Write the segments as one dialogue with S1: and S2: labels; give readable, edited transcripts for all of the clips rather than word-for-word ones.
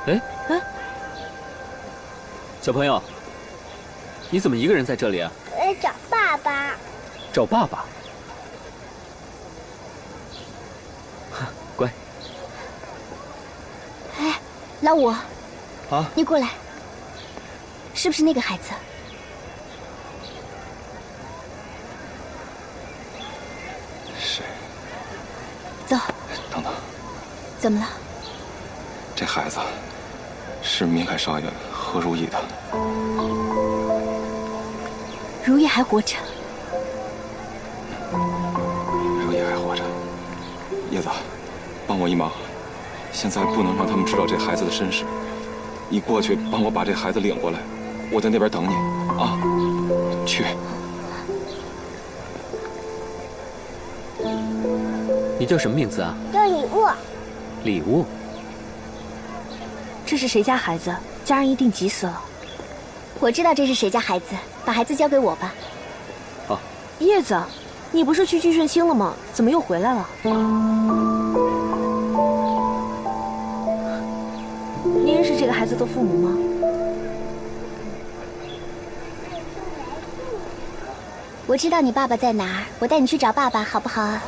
S1: 哎，小朋友，你怎么一个人在这里啊？
S2: 我在找爸爸。
S1: 找爸爸？乖。
S3: 哎，老五。
S1: 啊？
S3: 你过来。是不是那个孩子？
S4: 是。
S3: 走。
S4: 等等。
S3: 怎么了？
S4: 这孩子是明凯少爷和如意的。
S3: 如意还活着。
S4: 如意还活着。叶子，帮我一忙，现在不能让他们知道这孩子的身世。你过去帮我把这孩子领过来，我在那边等你啊。去。
S1: 你叫什么名字啊？
S2: 叫礼物。
S1: 礼物？
S5: 这是谁家孩子？家人一定急死了。
S3: 我知道这是谁家孩子，把孩子交给我吧。
S1: 好。
S5: 叶子，你不是去聚顺兴了吗？怎么又回来了？你认识这个孩子的父母吗？
S3: 我知道你爸爸在哪儿，我带你去找爸爸，好不好啊？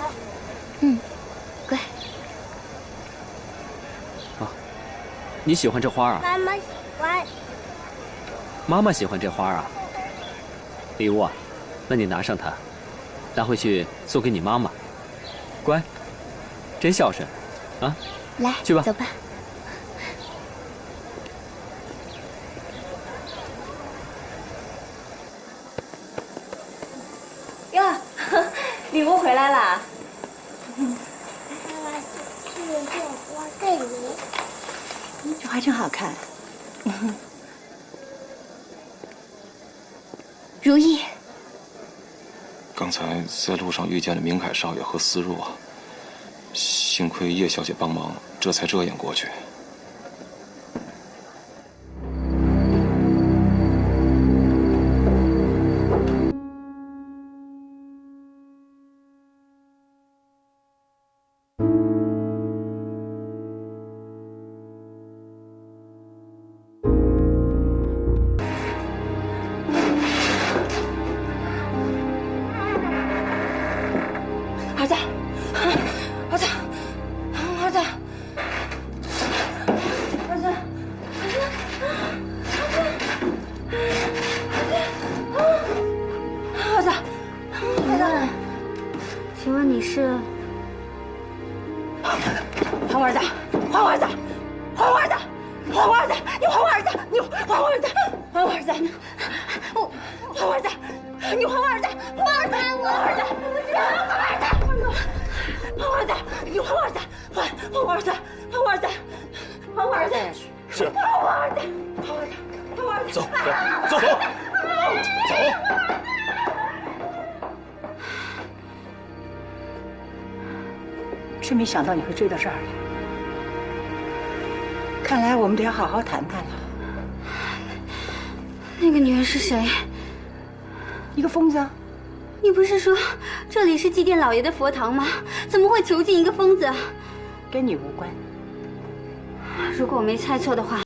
S3: 乖。
S1: 啊，你喜欢这花啊？
S2: 妈妈喜欢。
S1: 妈妈喜欢这花啊？礼物啊，那你拿上它，拿回去送给你妈妈。乖，真孝顺，啊！
S3: 来，
S1: 去吧，
S3: 走吧。
S5: 哟，礼物回来啦！
S2: 妈妈去这花给你。
S6: 这花真好看。
S3: 如意。
S4: 刚才在路上遇见了明凯少爷和思若，幸亏叶小姐帮忙，这才遮掩过去。
S5: 儿子，儿子，儿子，儿子，儿子，儿子，请问你是？还我儿子！还我儿子！还我儿子！还我儿子！你还我儿子！你还我儿子！还我儿子！我还我儿子！你还我儿子！还我儿子！我儿子！你还我儿子！还我儿子！你还我儿子！还我儿子！还我儿子！还我儿子！
S7: 是。
S5: 还我儿子！还我儿子！还我儿子！
S7: 走走走走。
S6: 真没想到你会追到这儿来，看来我们得要好好谈谈了。
S3: 那个女人是谁？
S6: 一个疯子啊！
S3: 你不是说这里是祭奠老爷的佛堂吗？怎么会囚禁一个疯子？
S6: 跟你无关。
S3: 如果我没猜错的话。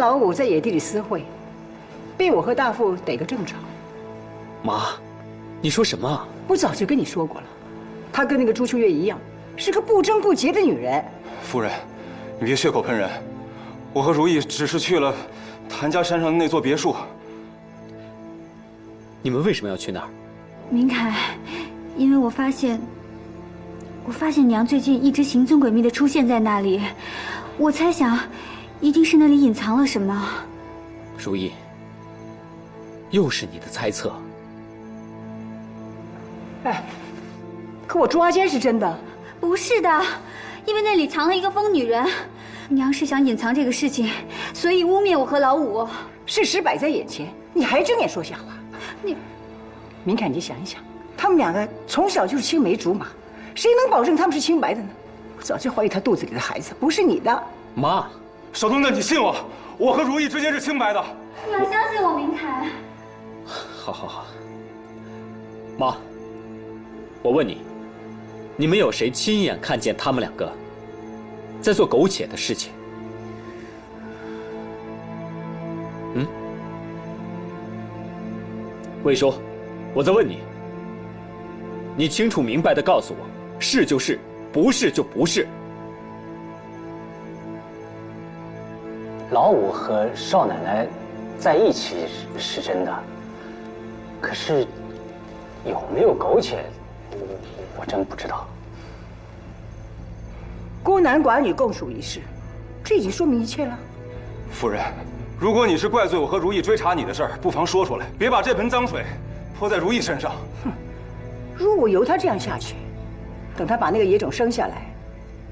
S6: 老五在野地里私会，被我和大富逮个正着。
S1: 妈，你说什么啊？
S6: 我早就跟你说过了，她跟那个朱秋月一样，是个不贞不洁的女人。
S4: 夫人，你别血口喷人。我和如意只是去了谭家山上的那座别墅。
S1: 你们为什么要去那儿？
S8: 明凯，因为我发现娘最近一直行踪诡秘的出现在那里，我猜想，一定是那里隐藏了什么。
S1: 如意，又是你的猜测。
S6: 哎，可我捉奸是真的。
S8: 不是的，因为那里藏了一个疯女人，娘是想隐藏这个事情，所以污蔑我和老五。
S6: 事实摆在眼前，你还睁眼说瞎话？
S8: 你，
S6: 明凯，你想一想，他们两个从小就是青梅竹马，谁能保证他们是清白的呢？我早就怀疑他肚子里的孩子不是你的。
S1: 妈，
S4: 少东家，你信我，我和如意之间是清白的。
S8: 你要相信我，明凯。
S1: 好好好。妈，我问你，你们有谁亲眼看见他们两个在做苟且的事情？魏叔，我在问你，你清楚明白的告诉我，是就是，不是就不是。
S9: 老五和少奶奶在一起是真的，可是有没有苟且，我真不知道。
S6: 孤男寡女共处一室，这已经说明一切了。
S4: 夫人，如果你是怪罪我和如意追查你的事儿，不妨说出来，别把这盆脏水泼在如意身上。
S6: 哼，如果由他这样下去，等他把那个野种生下来，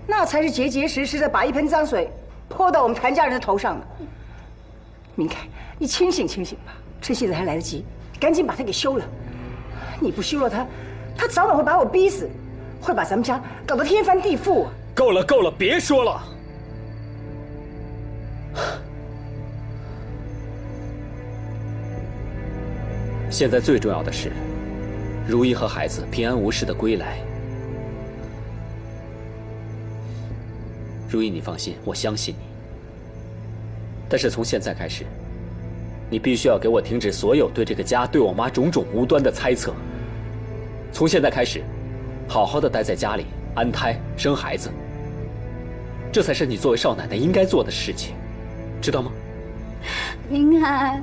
S6: 那才是结结实实的把一盆脏水泼到我们谭家人的头上呢。明凯，你清醒清醒吧，趁现在还来得及，赶紧把他给休了。你不休了他，他早晚会把我逼死，会把咱们家搞得天翻地覆啊！
S1: 够了够了，别说了。现在最重要的是，如意和孩子平安无事的归来。如意，你放心，我相信你。但是从现在开始，你必须要给我停止所有对这个家、对我妈种种无端的猜测。从现在开始，好好的待在家里，安胎生孩子，这才是你作为少奶奶应该做的事情，知道吗？
S8: 明凯，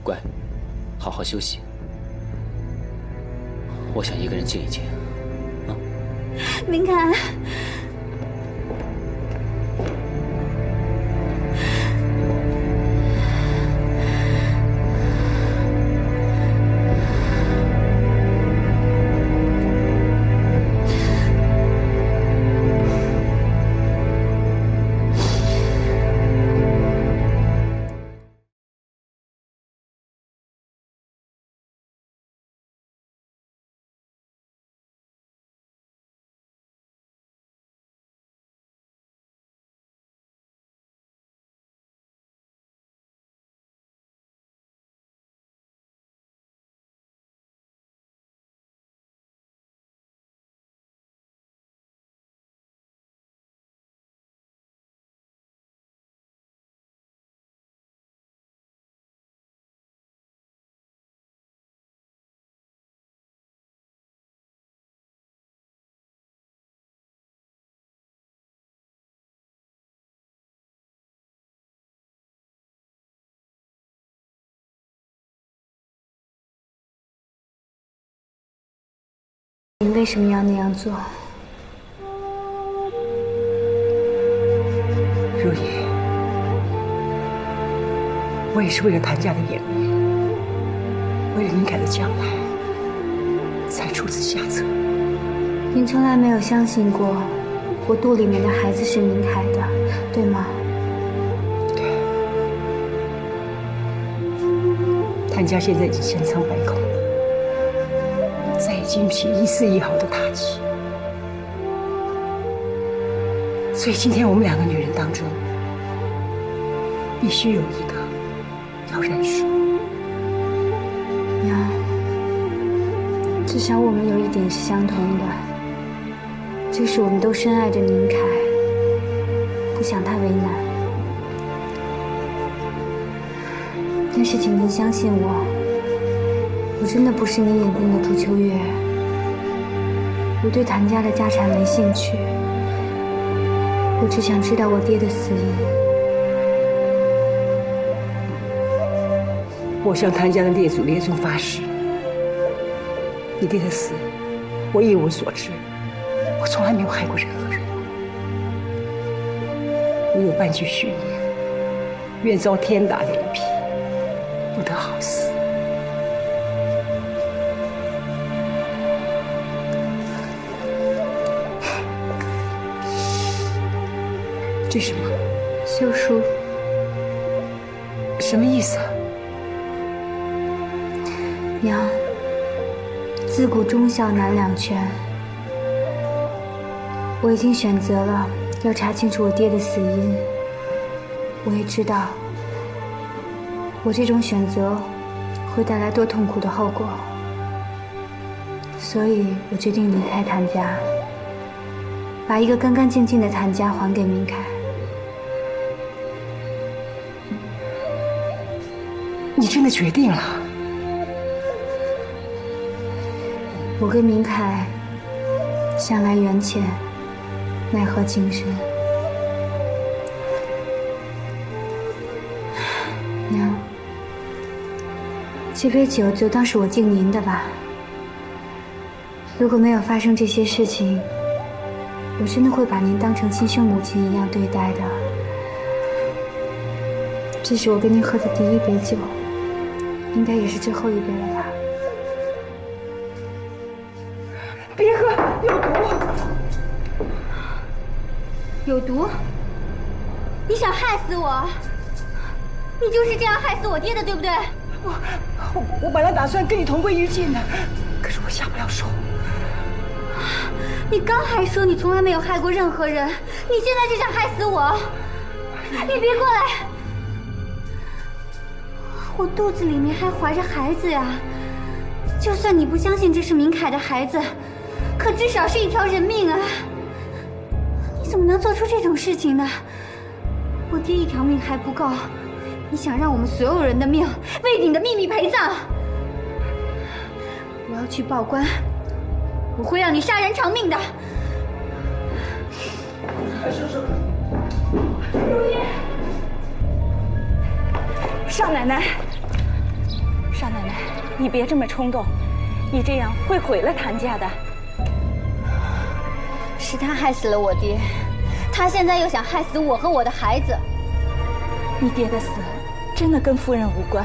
S1: 乖，好好休息。我想一个人静一静。
S8: 明凯。你为什么要那样做？
S6: 如意，我也是为了谭家的颜面，为了明凯的将来，才出此下策。
S8: 您从来没有相信过我肚里面的孩子是明凯的，对吗？
S6: 对。谭家现在已经千疮百孔了。再也经不起一丝一毫的打击，所以今天我们两个女人当中，必须有一个要认输。
S8: 娘，至少我们有一点是相同的，就是我们都深爱着宁凯，不想他为难。但是请您相信我，我真的不是你眼中的朱秋月。我对谭家的家产没兴趣，我只想知道我爹的死因。
S6: 我向谭家的列祖列宗发誓，你爹的死，我一无所知，我从来没有害过任何人。如有半句虚言，愿遭天打雷劈，不得好死。这是什么？
S8: 休书。
S6: 什么意思啊？
S8: 娘，自古忠孝难两全，我已经选择了要查清楚我爹的死因。我也知道，我这种选择会带来多痛苦的后果，所以我决定离开谭家，把一个干干净净的谭家还给明凯。
S6: 你真的决定了？
S8: 我跟明凯向来缘浅，奈何情深。娘，这杯酒就当是我敬您的吧。如果没有发生这些事情，我真的会把您当成亲生母亲一样对待的。这是我跟您喝的第一杯酒，应该也是最后一杯了吧。
S6: 别喝，有毒！
S8: 有毒？你想害死我？你就是这样害死我爹的，对不对？
S6: 我本来打算跟你同归于尽的，可是我下不了手。
S8: 你刚还说你从来没有害过任何人，你现在就想害死我？你别过来！我肚子里面还怀着孩子呀，就算你不相信这是明凯的孩子，可至少是一条人命啊！你怎么能做出这种事情呢？我爹一条命还不够，你想让我们所有人的命为你的秘密陪葬？我要去报官，我会让你杀人偿命的。如意，
S5: 少奶奶，少奶奶，你别这么冲动，你这样会毁了谭家的。
S8: 是他害死了我爹，他现在又想害死我和我的孩子。
S5: 你爹的死真的跟夫人无关。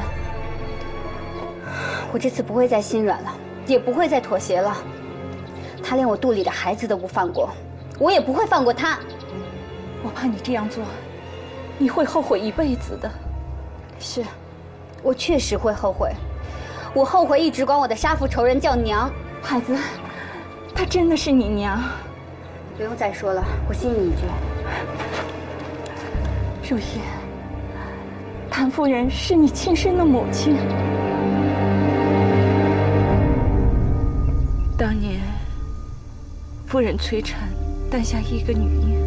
S8: 我这次不会再心软了，也不会再妥协了。他连我肚里的孩子都不放过，我也不会放过他。
S5: 我怕你这样做，你会后悔一辈子的。
S8: 是，我确实会后悔。我后悔一直管我的杀父仇人叫娘。
S5: 孩子，她真的是你娘。
S8: 不用再说了，我信你一句。
S5: 如意，谭夫人是你亲生的母亲。当年，夫人催产，诞下一个女婴。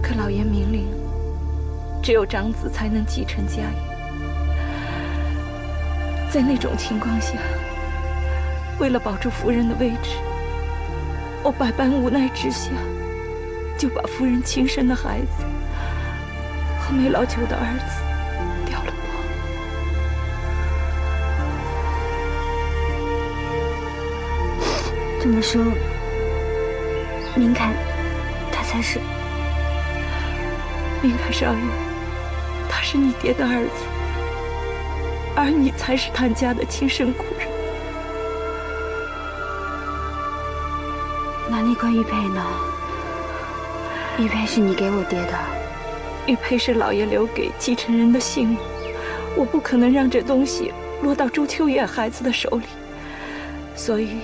S5: 可老爷明令，只有长子才能继承家业。在那种情况下，为了保住夫人的位置，我百般无奈之下，就把夫人亲生的孩子和没老久的儿子掉了包。
S8: 这么说，明凯，他才是。
S5: 明凯少爷，他是你爹的儿子，而你才是谭家的亲生骨肉。
S8: 那那块玉佩呢？玉佩是你给我爹的。
S5: 玉佩是老爷留给继承人的信物，我不可能让这东西落到朱秋月孩子的手里，所以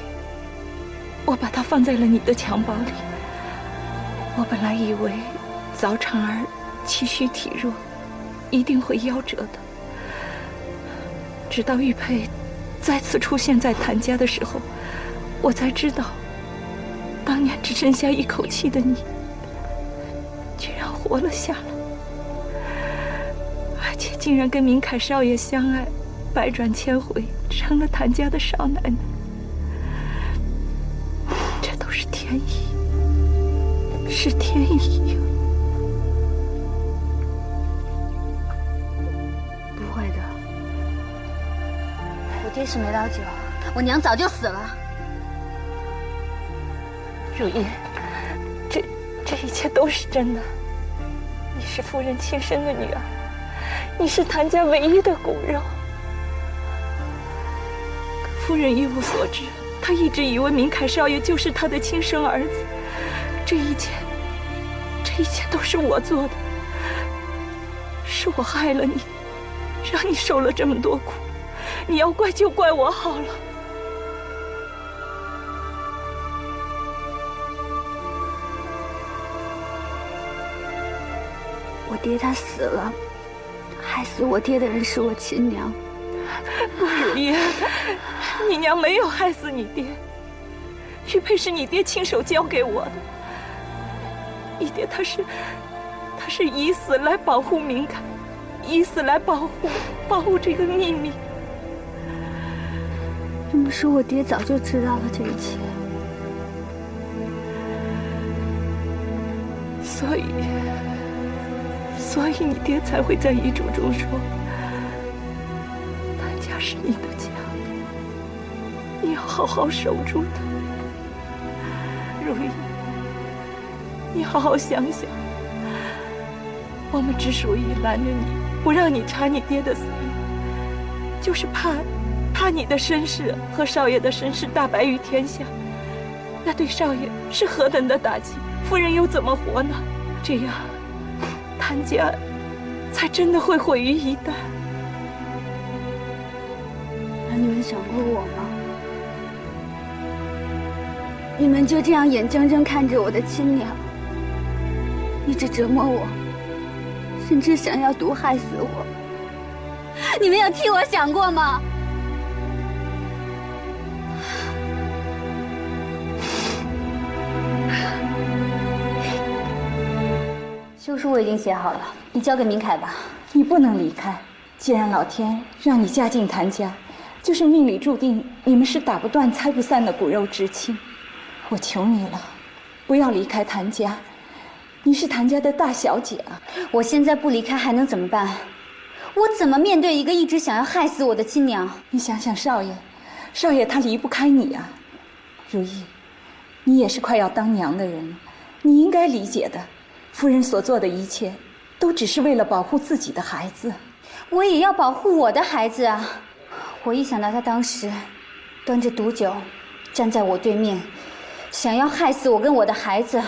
S5: 我把它放在了你的襁褓里。我本来以为早产儿气虚体弱，一定会夭折的。直到玉佩再次出现在谭家的时候，我才知道，当年只剩下一口气的你，活了下来，而且竟然跟明凯少爷相爱，百转千回，成了谭家的少奶奶。这都是天意，是天意呀！
S8: 不会的，我爹是没老酒，我娘早就死了。
S5: 如意，这一切都是真的。你是夫人亲生的女儿，你是谭家唯一的骨肉。可夫人一无所知，她一直以为明凯少爷就是她的亲生儿子。这一切都是我做的，是我害了你，让你受了这么多苦。你要怪就怪我好了。
S8: 我爹他死了，害死我爹的人是我亲娘。
S5: 如意，你娘没有害死你爹，玉佩是你爹亲手交给我的。你爹他是以死来保护明凯，以死来保护这个秘密。
S8: 这么说，我爹早就知道了这一切。
S5: 所以你爹才会在遗嘱中说，谭家是你的家，你要好好守住它。如意，你好好想想，我们之所以拦着你，不让你查你爹的死因，就是怕你的身世和少爷的身世大白于天下，那对少爷是何等的打击，夫人又怎么活呢？这样，谭家才真的会毁于一旦。
S8: 那你们想过我吗？你们就这样眼睁睁看着我的亲娘一直折磨我，甚至想要毒害死我。你们有替我想过吗？休书我已经写好了，你交给明凯吧。
S6: 你不能离开，既然老天让你嫁进谭家，就是命里注定你们是打不断、拆不散的骨肉至亲。我求你了，不要离开谭家，你是谭家的大小姐啊！
S8: 我现在不离开还能怎么办？我怎么面对一个一直想要害死我的亲娘？
S6: 你想想少爷，少爷他离不开你啊。如意，你也是快要当娘的人了，你应该理解的。夫人所做的一切，都只是为了保护自己的孩子。
S8: 我也要保护我的孩子啊！我一想到他当时端着毒酒站在我对面，想要害死我跟我的孩子，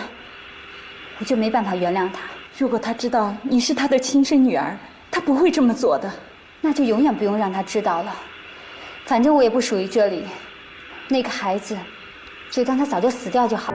S8: 我就没办法原谅他。
S6: 如果他知道你是他的亲生女儿，他不会这么做的。
S8: 那就永远不用让他知道了。反正我也不属于这里，那个孩子就当他早就死掉就好。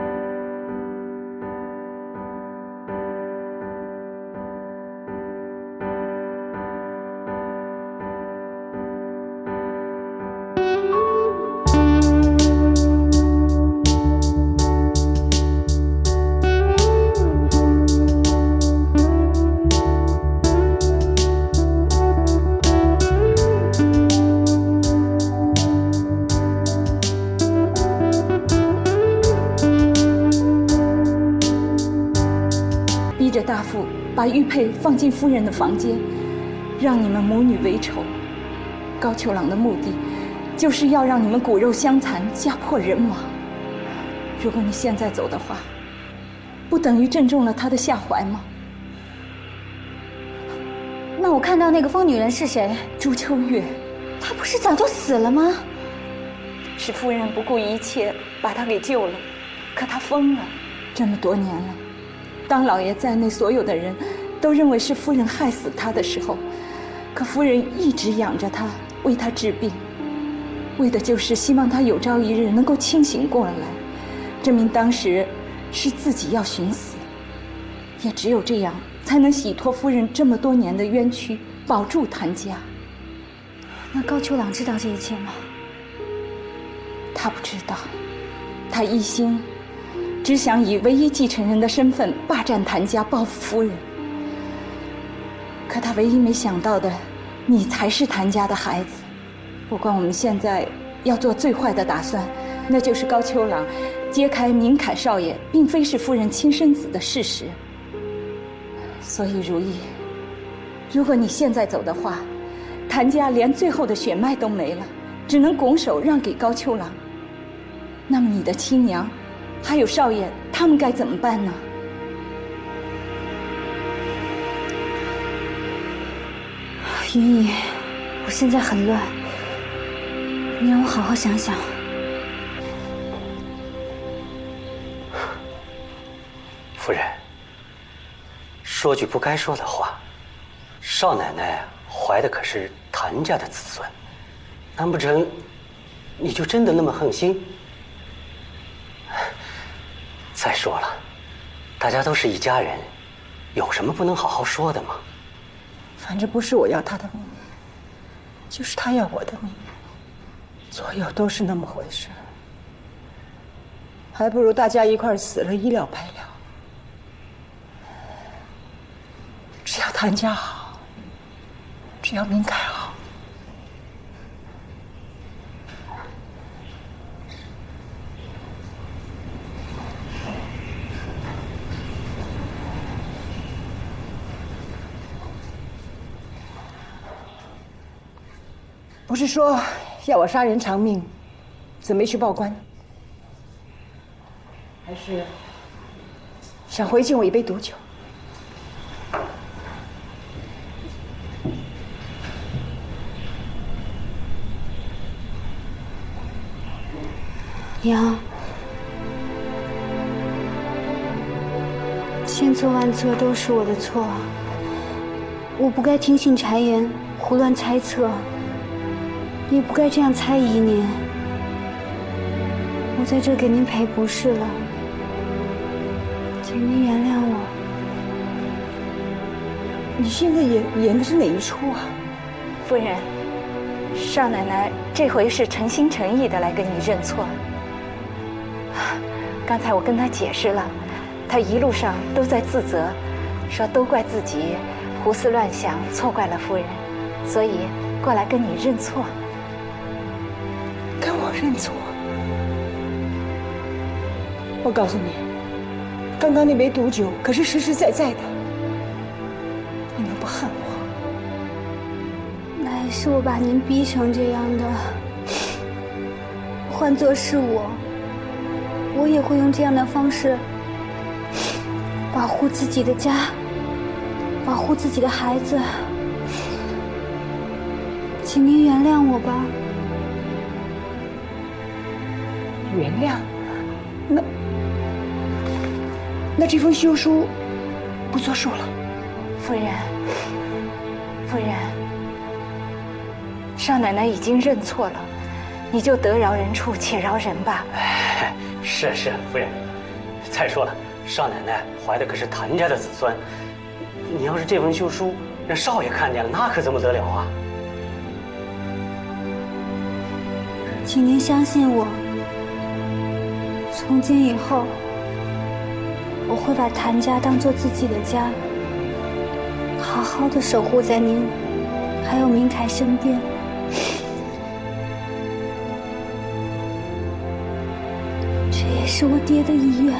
S6: 大夫把玉佩放进夫人的房间，让你们母女为仇。高秋朗的目的，就是要让你们骨肉相残，家破人亡。如果你现在走的话，不等于正中了他的下怀吗？
S8: 那我看到那个疯女人是谁？
S6: 朱秋月。
S8: 她不是早就死了吗？
S6: 是夫人不顾一切把她给救了，可她疯了。这么多年了，当老爷在内所有的人都认为是夫人害死他的时候，可夫人一直养着他，为他治病，为的就是希望他有朝一日能够清醒过来，证明当时是自己要寻死，也只有这样才能洗脱夫人这么多年的冤屈，保住谭家。
S8: 那高秋朗知道这一切吗？
S6: 他不知道，他一心只想以唯一继承人的身份霸占谭家，报复夫人。可他唯一没想到的，你才是谭家的孩子。不管我们现在要做最坏的打算，那就是高秋郎揭开明凯少爷并非是夫人亲生子的事实。所以如意，如果你现在走的话，谭家连最后的血脉都没了，只能拱手让给高秋郎。那么你的亲娘，还有少爷，他们该怎么办呢？
S8: 云姨，我现在很乱，你让我好好想想。
S9: 夫人，说句不该说的话，少奶奶怀的可是谭家的子孙，难不成你就真的那么横心？再说了，大家都是一家人，有什么不能好好说的吗？
S6: 反正不是我要他的命，就是他要我的命，左右都是那么回事，还不如大家一块儿死了，一了百了。只要谭家好，只要明凯好。不是说要我杀人偿命，怎么没去报官？还是想回敬我一杯毒酒？
S8: 娘，千错万错都是我的错，我不该听信谗言，胡乱猜测，也不该这样猜疑您。我在这给您赔不是了，请您原谅我。
S6: 你现在演的是哪一出啊？
S10: 夫人，少奶奶这回是诚心诚意的来跟你认错。刚才我跟她解释了，她一路上都在自责，说都怪自己胡思乱想，错怪了夫人，所以过来跟你认错。
S6: 跟我认错？我告诉你，刚刚那杯毒酒可是实实在在的，你能不恨我？
S8: 那也是我把您逼成这样的，换作是我也会用这样的方式保护自己的家，保护自己的孩子。请您原谅我吧。
S6: 原谅？那这封休书不作数了。
S10: 夫人，少奶奶已经认错了，你就得饶人处且饶人吧。
S9: 是夫人。再说了，少奶奶怀的可是谭家的子孙，你要是这封休书让少爷看见了，那可怎么得了啊？
S8: 请您相信我，从今以后，我会把谭家当做自己的家，好好的守护在您还有明凯身边。这也是我爹的遗愿。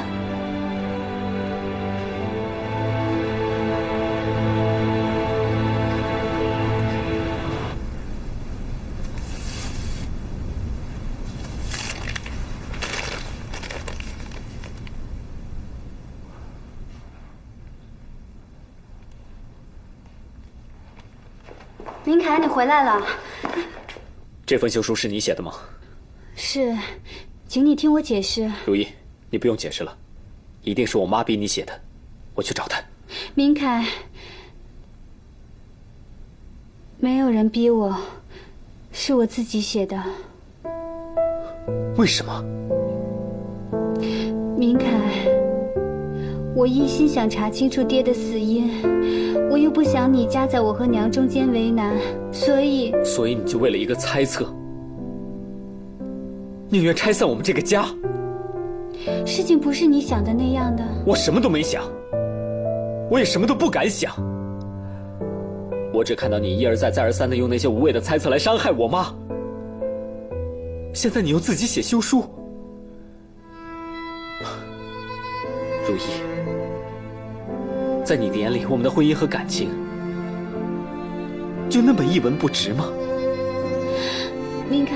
S8: 明凯，你回来了。
S1: 这份休书是你写的吗？
S8: 是，请你听我解释。
S1: 如意，你不用解释了，一定是我妈逼你写的，我去找她。
S8: 明凯，没有人逼我，是我自己写的。
S1: 为什么？
S8: 明凯，我一心想查清楚爹的死因，我又不想你夹在我和娘中间为难，所以
S1: 你就为了一个猜测，宁愿拆散我们这个家？
S8: 事情不是你想的那样的。
S1: 我什么都没想，我也什么都不敢想。我只看到你一而再再而三的用那些无谓的猜测来伤害我妈。现在你又自己写休书，如意，在你的眼里，我们的婚姻和感情就那么一文不值吗？
S8: 明凯，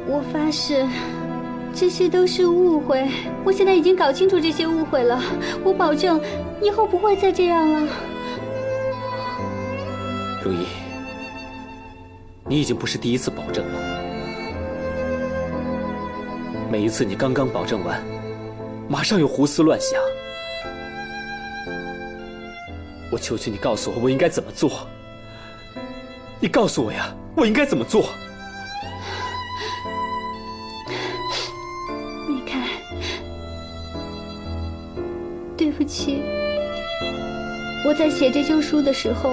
S8: 我发誓，这些都是误会。我现在已经搞清楚这些误会了，我保证以后不会再这样了。
S1: 如意，你已经不是第一次保证了。每一次你刚刚保证完，马上又胡思乱想。我求求你告诉我，我应该怎么做？你告诉我呀，我应该怎么做？
S8: 明凯，对不起，我在写这休书的时候，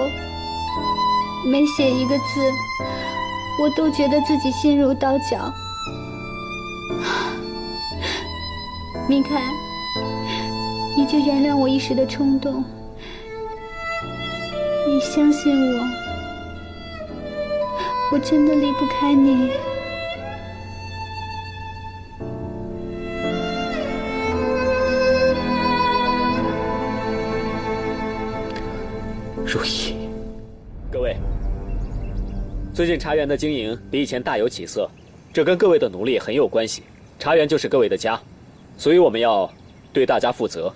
S8: 每写一个字，我都觉得自己心如刀绞。明凯，你就原谅我一时的冲动，你相信我，我真的离不开你。
S1: 如意，各位，最近茶园的经营比以前大有起色，这跟各位的努力很有关系。茶园就是各位的家，所以我们要对大家负责。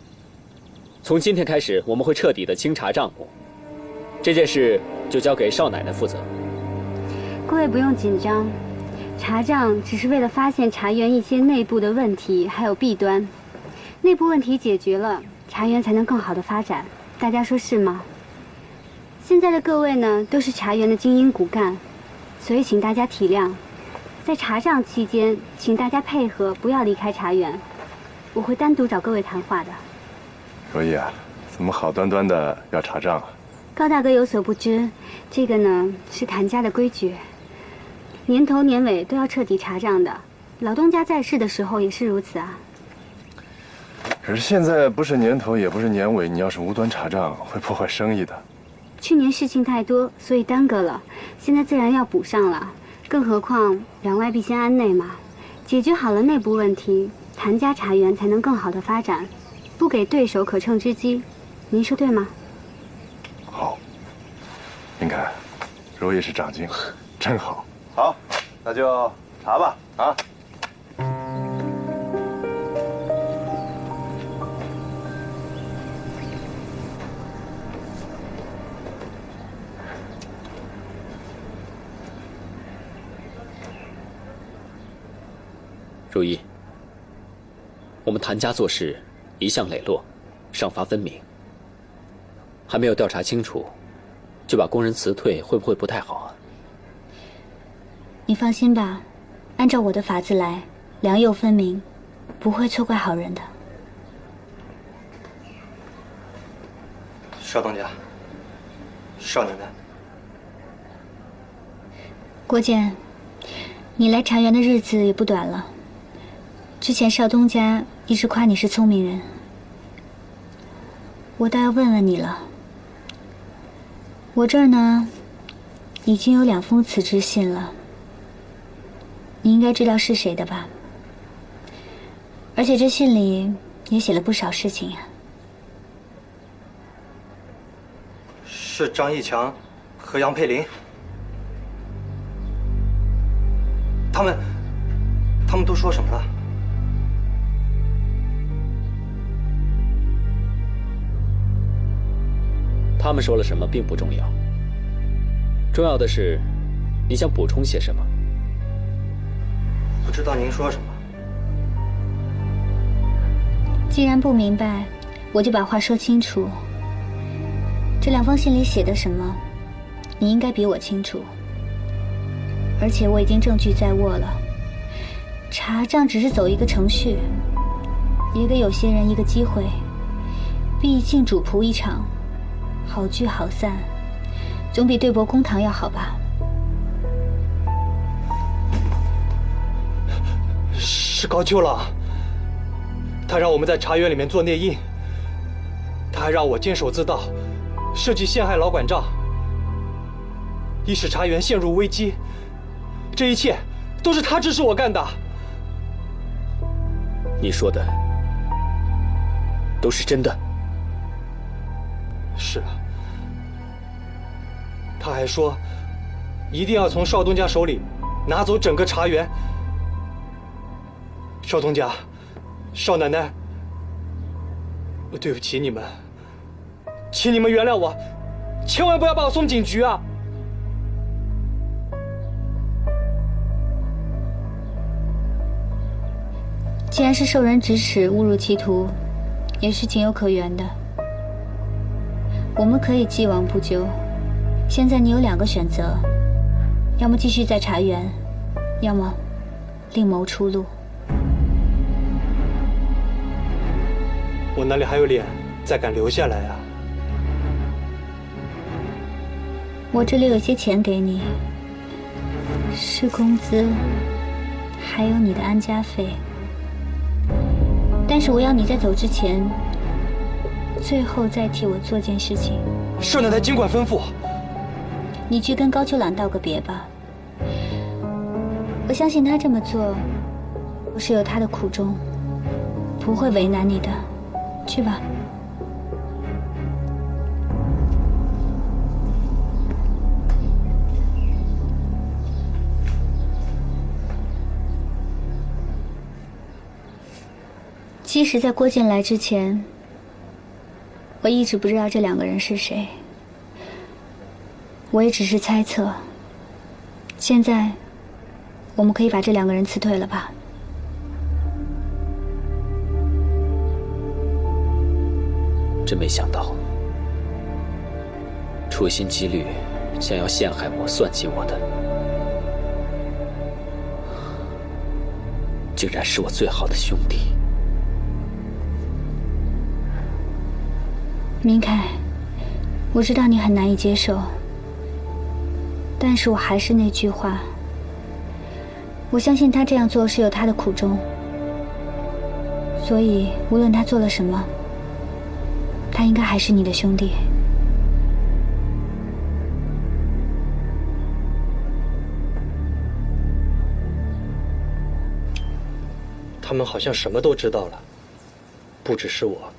S1: 从今天开始，我们会彻底的清查账目，这件事就交给少奶奶负责。
S8: 各位不用紧张，查账只是为了发现茶园一些内部的问题还有弊端，内部问题解决了，茶园才能更好的发展。大家说是吗？现在的各位呢，都是茶园的精英骨干，所以请大家体谅。在查账期间，请大家配合，不要离开茶园。我会单独找各位谈话的。
S7: 如意啊，怎么好端端的要查账啊？
S8: 高大哥有所不知，这个呢是谭家的规矩，年头年尾都要彻底查账的。老东家在世的时候也是如此啊。
S7: 可是现在不是年头，也不是年尾，你要是无端查账，会破坏生意的。
S8: 去年事情太多，所以耽搁了，现在自然要补上了。更何况攘外必先安内嘛，解决好了内部问题，谭家茶园才能更好的发展，不给对手可乘之机。您说对吗？
S7: 好，您看，如意是长进，真好。
S11: 好，那就查吧啊。
S1: 如意，我们谭家做事一向磊落，赏罚分明。还没有调查清楚，就把工人辞退，会不会不太好啊？
S8: 你放心吧，按照我的法子来，良莠分明，不会错怪好人的。
S12: 少东家，少奶奶，
S8: 郭健，你来茶园的日子也不短了。之前少东家一直夸你是聪明人，我倒要问问你了。我这儿呢，已经有2封辞职信了，你应该知道是谁的吧？而且这信里也写了不少事情呀。
S12: 是张义强和杨佩林，他们都说什么了？
S1: 他们说了什么并不重要，重要的是，你想补充些什么？
S12: 不知道您说什么。
S8: 既然不明白，我就把话说清楚。这2封信里写的什么，你应该比我清楚。而且我已经证据在握了，查账只是走一个程序，也给有些人一个机会。毕竟主仆一场，好聚好散，总比对簿公堂要好吧？
S12: 是高秋了，他让我们在茶园里面做内应，他还让我监守自盗，设计陷害老管账，一使茶园陷入危机。这一切都是他指使我干的。
S1: 你说的都是真的？
S12: 是啊。他还说，一定要从少东家手里拿走整个茶园。少东家，少奶奶，我对不起你们，请你们原谅我，千万不要把我送警局啊！
S8: 既然是受人指使误入歧途，也是情有可原的。我们可以既往不咎。现在你有2个选择，要么继续在茶园，要么另谋出路。
S12: 我哪里还有脸再敢留下来啊？
S8: 我这里有些钱给你，是工资，还有你的安家费。但是我要你在走之前，最后再替我做件事情。
S12: 少奶奶尽管吩咐。
S8: 你去跟高秋朗道个别吧。我相信他这么做是有他的苦衷，不会为难你的。去吧。其实，在郭靖来之前，我一直不知道这2个人是谁。我也只是猜测。现在，我们可以把这2个人辞退了吧？
S1: 真没想到，处心积虑想要陷害我、算计我的，竟然是我最好的兄弟。
S8: 明凯，我知道你很难以接受。但是我还是那句话，我相信他这样做是有他的苦衷，所以无论他做了什么，他应该还是你的兄弟。
S12: 他们好像什么都知道了，不只是我，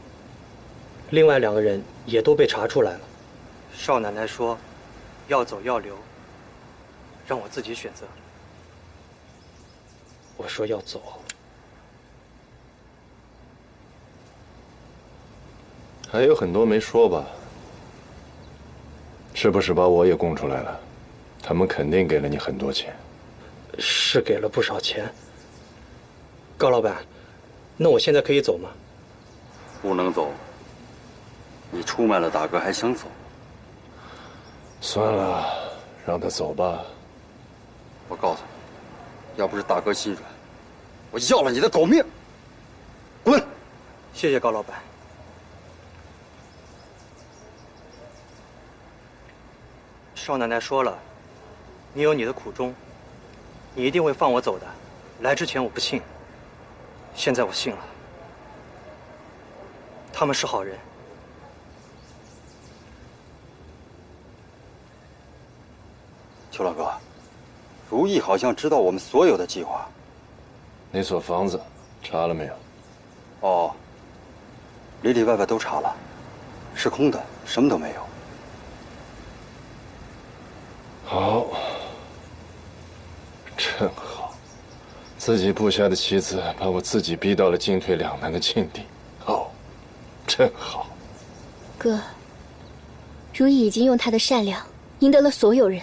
S12: 另外2个人也都被查出来了。少奶奶说，要走要留。让我自己选择。我说要走。
S7: 还有很多没说吧？是不是把我也供出来了？他们肯定给了你很多钱。
S12: 是给了不少钱。高老板，那我现在可以走吗？
S13: 不能走。你出卖了大哥还想走？
S7: 算了，让他走吧。
S13: 我告诉你，要不是大哥心软，我要了你的狗命！滚！
S12: 谢谢高老板。少奶奶说了，你有你的苦衷，你一定会放我走的。来之前我不信，现在我信了。他们是好人。
S13: 邱老哥。如意好像知道我们所有的计划。
S7: 那所房子查了没有？
S13: 哦，里里外外都查了，是空的，什么都没有。
S7: 好，真好，自己部下的棋子把我自己逼到了进退两难的境地。好，真好。
S3: 哥，如意已经用她的善良赢得了所有人。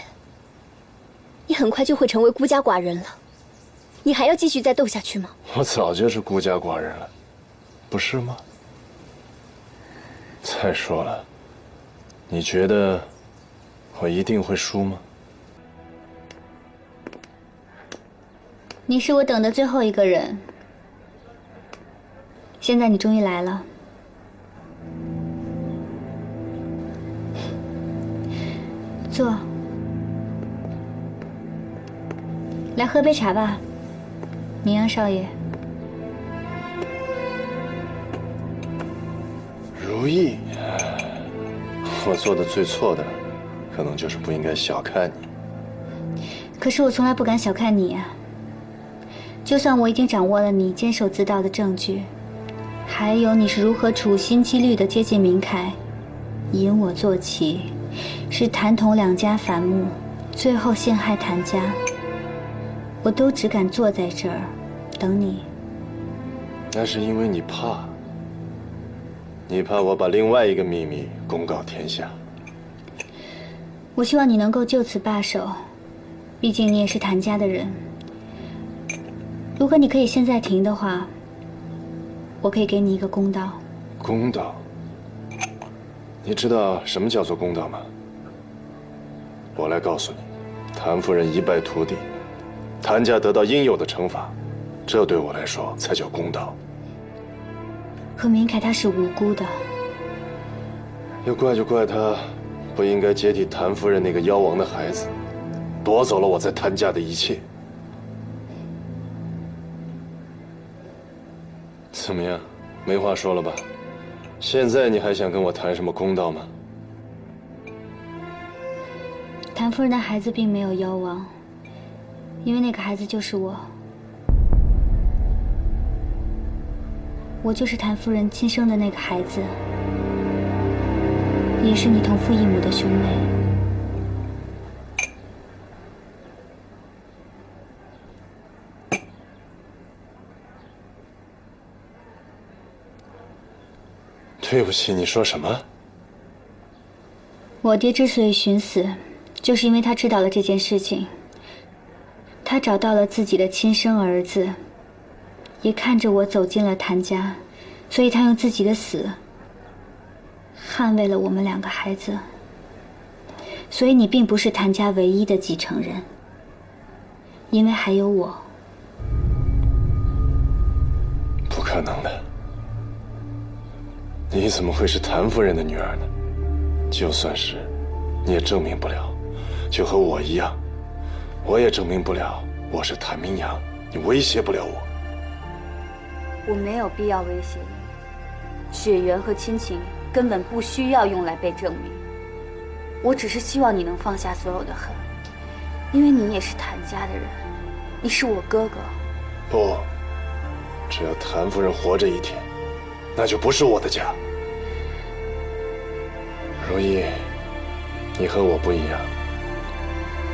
S3: 你很快就会成为孤家寡人了，你还要继续再斗下去吗？
S7: 我早就是孤家寡人了，不是吗？再说了，你觉得我一定会输吗？
S8: 你是我等的最后一个人，现在你终于来了。坐。来喝杯茶吧，明阳少爷。
S7: 如意，我做的最错的，可能就是不应该小看你。
S8: 可是我从来不敢小看你啊！就算我已经掌握了你监守自盗的证据，还有你是如何处心积虑地接近明凯，引我做棋，使谭童两家反目，最后陷害谭家，我都只敢坐在这儿等你。
S7: 那是因为你怕，你怕我把另外一个秘密公告天下。
S8: 我希望你能够就此罢手，毕竟你也是谭家的人。如果你可以现在停的话，我可以给你一个公道。
S7: 公道？你知道什么叫做公道吗？我来告诉你，谭夫人一败涂地，谭家得到应有的惩罚，这对我来说才叫公道。
S8: 可明凯他是无辜的。
S7: 要怪就怪他不应该接替谭夫人那个夭亡的孩子，夺走了我在谭家的一切。怎么样，没话说了吧？现在你还想跟我谈什么公道吗？
S8: 谭夫人的孩子并没有夭亡，因为那个孩子就是我。我就是谭夫人亲生的那个孩子，也是你同父异母的兄妹。
S7: 对不起，你说什么？
S8: 我爹之所以寻死，就是因为他知道了这件事情。他找到了自己的亲生儿子，也看着我走进了谭家，所以他用自己的死捍卫了我们两个孩子。所以你并不是谭家唯一的继承人，因为还有我。
S7: 不可能的。你怎么会是谭夫人的女儿呢？就算是，你也证明不了，就和我一样，我也证明不了我是谭明阳，你威胁不了我。
S8: 我没有必要威胁你，血缘和亲情根本不需要用来被证明。我只是希望你能放下所有的恨，因为你也是谭家的人，你是我哥哥。
S7: 不，只要谭夫人活着一天，那就不是我的家。如意，你和我不一样，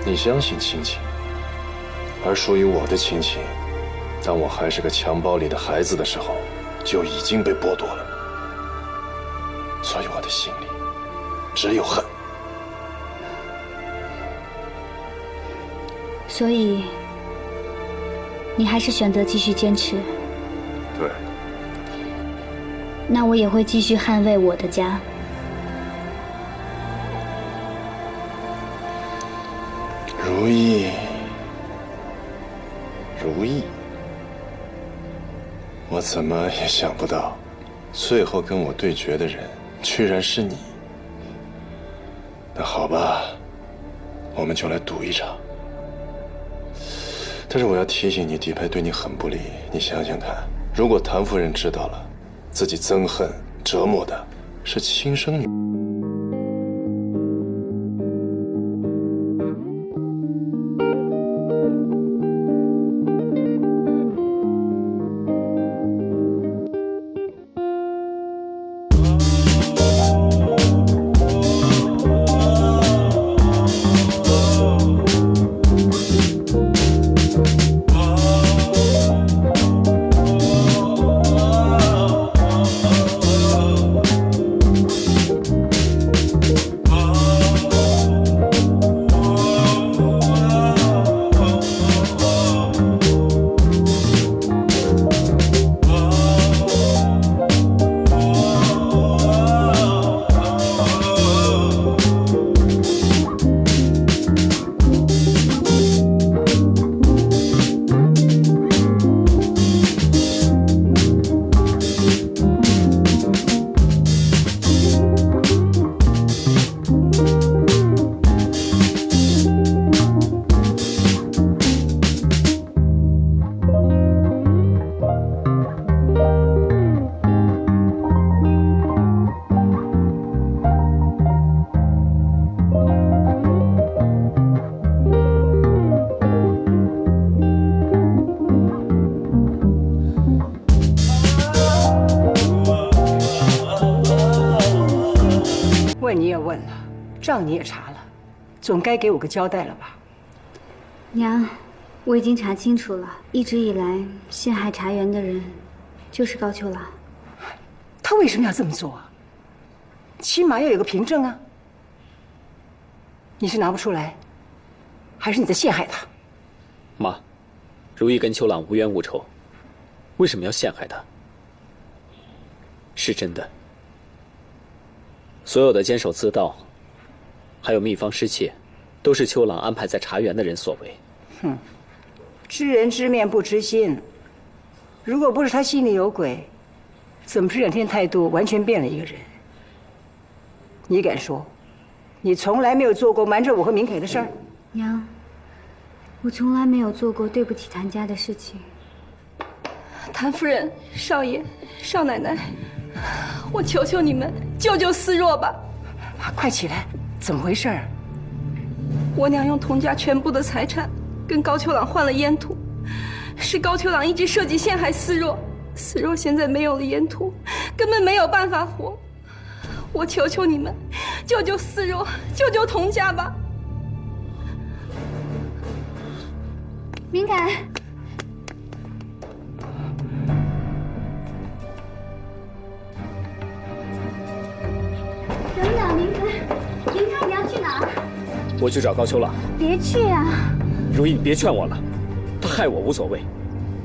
S7: 你相信亲情，而属于我的亲情，当我还是个襁褓里的孩子的时候，就已经被剥夺了。所以我的心里只有恨。
S8: 所以，你还是选择继续坚持。
S7: 对。
S8: 那我也会继续捍卫我的家。
S7: 如意，如意，我怎么也想不到，最后跟我对决的人居然是你。那好吧，我们就来赌一场。但是我要提醒你，狄派对你很不利。你想想看，如果谭夫人知道了，自己憎恨、折磨的是亲生女。
S6: 账你也查了，总该给我个交代了吧？
S8: 娘，我已经查清楚了，一直以来陷害茶园的人就是高秋郎。
S6: 他为什么要这么做啊？起码要有个凭证啊！你是拿不出来，还是你在陷害他？
S1: 妈，如意跟秋朗无冤无仇，为什么要陷害他？是真的。所有的监守自盗，还有秘方失窃，都是秋朗安排在茶园的人所为。
S6: 哼，知人知面不知心。如果不是他心里有鬼，怎么这2天态度完全变了一个人？你敢说，你从来没有做过瞒着我和明凯的事儿？
S8: 娘，我从来没有做过对不起谭家的事情。
S5: 谭夫人、少爷、少奶奶，我求求你们救救思若吧！
S6: 快起来，怎么回事？
S5: 我娘用童家全部的财产跟高秋朗换了烟土，是高秋朗一直设计陷害思若。思若现在没有了烟土，根本没有办法活。我求求你们，救救思若，救救童家吧！
S8: 明凯，等等，明凯，明凯，你要去哪儿？
S1: 我去找高秋朗。
S8: 别去啊！
S1: 如意，你别劝我了，他害我无所谓，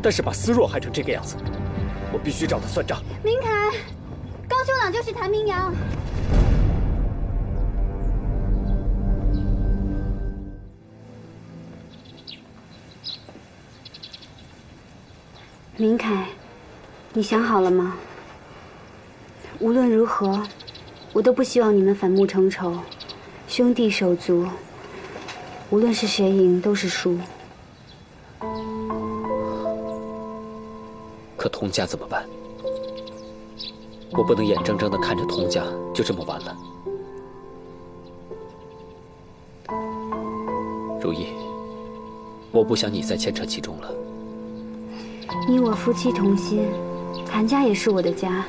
S1: 但是把思若害成这个样子，我必须找他算账。
S8: 明凯，高秋朗就是谭明阳。明凯，你想好了吗？无论如何，我都不希望你们反目成仇，兄弟手足，无论是谁赢都是输。
S1: 可童家怎么办？我不能眼睁睁地看着童家就这么完了。如意，我不想你再牵扯其中了。
S8: 你我夫妻同心，谭家也是我的家。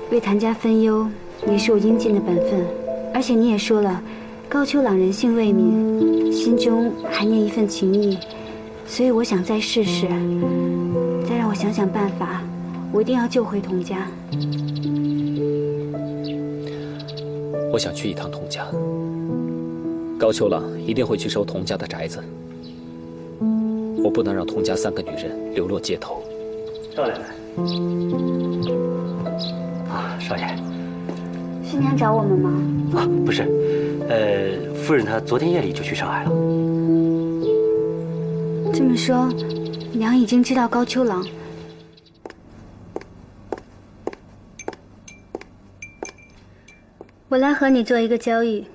S8: 为谭家分忧也是我应尽的本分。而且你也说了，高秋朗人性未泯，心中还念一份情谊，所以我想再试试，再让我想想办法，我一定要救回童家。
S1: 我想去一趟童家，高秋朗一定会去收童家的宅子。我不能让童家3个女人流落街头。
S9: 少奶奶，啊，少爷，
S8: 是娘找我们吗？
S9: 啊，不是，夫人她昨天夜里就去上海了。
S8: 这么说，娘已经知道高秋朗。我来和你做一个交易。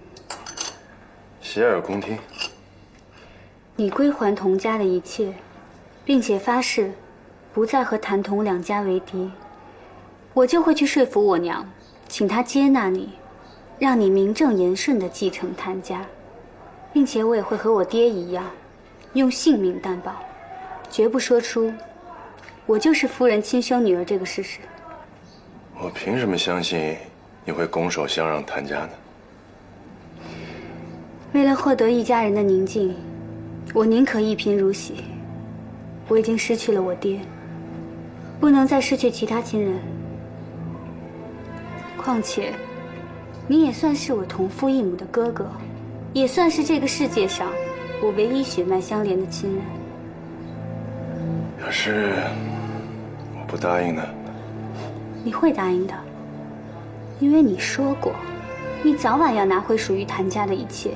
S7: 洗耳恭听。
S8: 你归还童家的一切，并且发誓不再和谭童2家为敌，我就会去说服我娘，请她接纳你，让你名正言顺地继承谭家，并且我也会和我爹一样，用性命担保，绝不说出我就是夫人亲生女儿这个事实。
S7: 我凭什么相信你会拱手相让谭家呢？
S8: 为了获得一家人的宁静，我宁可一贫如洗。我已经失去了我爹，不能再失去其他亲人。况且，你也算是我同父异母的哥哥，也算是这个世界上我唯一血脉相连的亲人。
S7: 要是我不答应呢？
S8: 你会答应的，因为你说过，你早晚要拿回属于谭家的一切。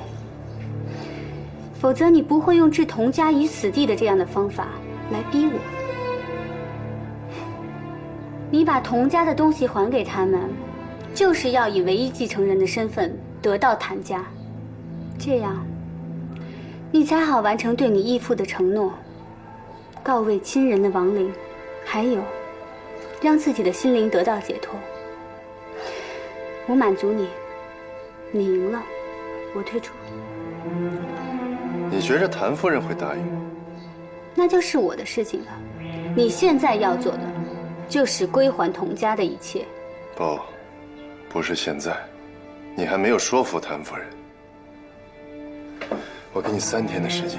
S8: 否则你不会用置童家于死地的这样的方法来逼我。你把童家的东西还给他们，就是要以唯一继承人的身份得到谭家，这样你才好完成对你义父的承诺，告慰亲人的亡灵，还有让自己的心灵得到解脱。我满足你，你赢了，我退出。
S7: 你觉着谭夫人会答应吗？
S8: 那就是我的事情了。你现在要做的，就是归还童家的一切。
S7: 不是现在，你还没有说服谭夫人。我给你3天的时间，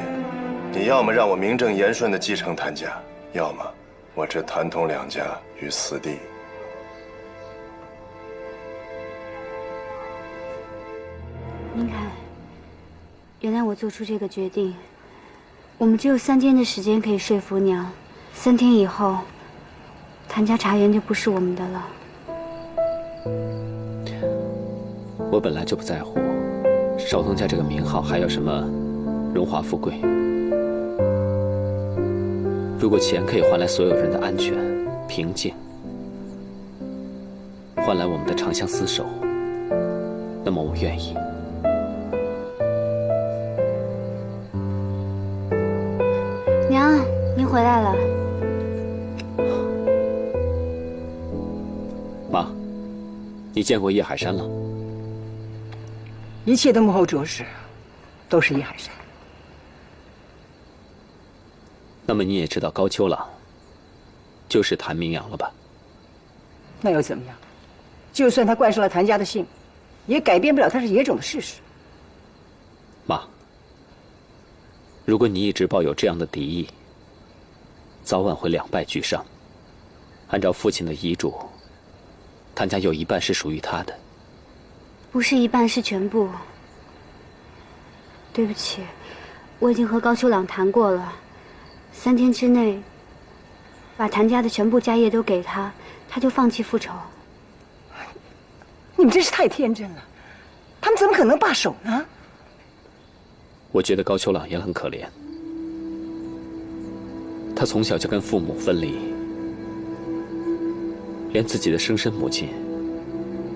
S7: 你要么让我名正言顺地继承谭家，要么我置谭童两家于死地。
S8: 明凯，原来我做出这个决定，我们只有3天的时间可以说服娘。3天以后，谭家茶园就不是我们的了。
S1: 我本来就不在乎少东家这个名号还有什么荣华富贵。如果钱可以换来所有人的安全、平静，换来我们的长相厮守，那么我愿意。
S8: 娘，您回来了。
S1: 妈，你见过叶海山了？
S6: 一切的幕后主使都是叶海山。
S1: 那么你也知道高秋朗就是谭明阳了吧？
S6: 那又怎么样？就算他冠上了谭家的姓，也改变不了他是野种的事实。
S1: 妈，如果你一直抱有这样的敌意，早晚会两败俱伤。按照父亲的遗嘱，谭家有一半是属于他的。
S8: 不是一半，是全部。对不起，我已经和高秋朗谈过了，3天之内把谭家的全部家业都给他，他就放弃复仇。
S6: 你们真是太天真了，他们怎么可能罢手呢？
S1: 我觉得高秋朗也很可怜，他从小就跟父母分离，连自己的生身母亲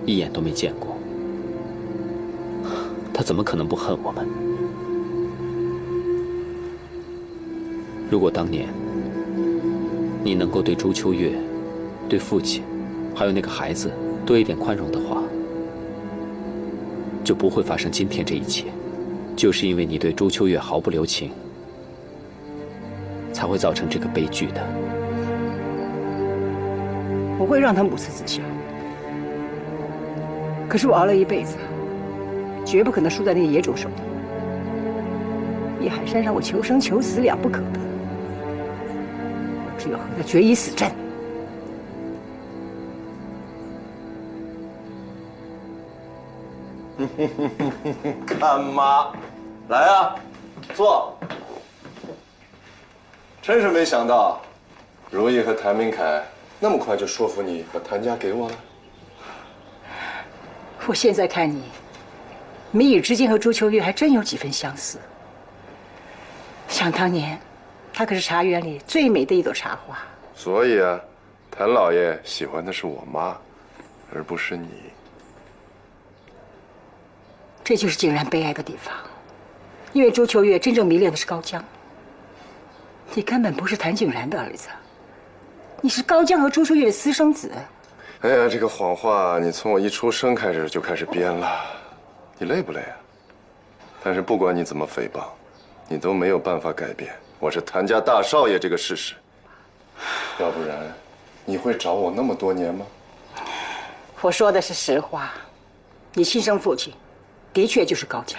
S1: 一眼都没见过，他怎么可能不恨我们？如果当年你能够对朱秋月、对父亲，还有那个孩子多一点宽容的话，就不会发生今天这一切。就是因为你对朱秋月毫不留情，才会造成这个悲剧的。
S6: 我会让他母慈子孝，可是我熬了一辈子，绝不可能输在那个野种手里。叶海山让我求生求死两不可得，我只有和他决一死战。
S7: 看妈，来啊，坐。真是没想到，如意和谭明凯那么快就说服你把谭家给我了。
S6: 我现在看你，米雨之间和朱秋月还真有几分相似。想当年，她可是茶园里最美的一朵茶花。
S7: 所以啊，谭老爷喜欢的是我妈，而不是你。
S6: 这就是景然悲哀的地方，因为朱秋月真正迷恋的是高江，你根本不是谭景然的儿子，你是高江和朱秋月的私生子。
S7: 哎呀，这个谎话你从我一出生开始就开始编了，你累不累啊？但是不管你怎么诽谤，你都没有办法改变我是谭家大少爷这个事实。要不然，你会找我那么多年吗？
S6: 我说的是实话，你亲生父亲的确就是高江。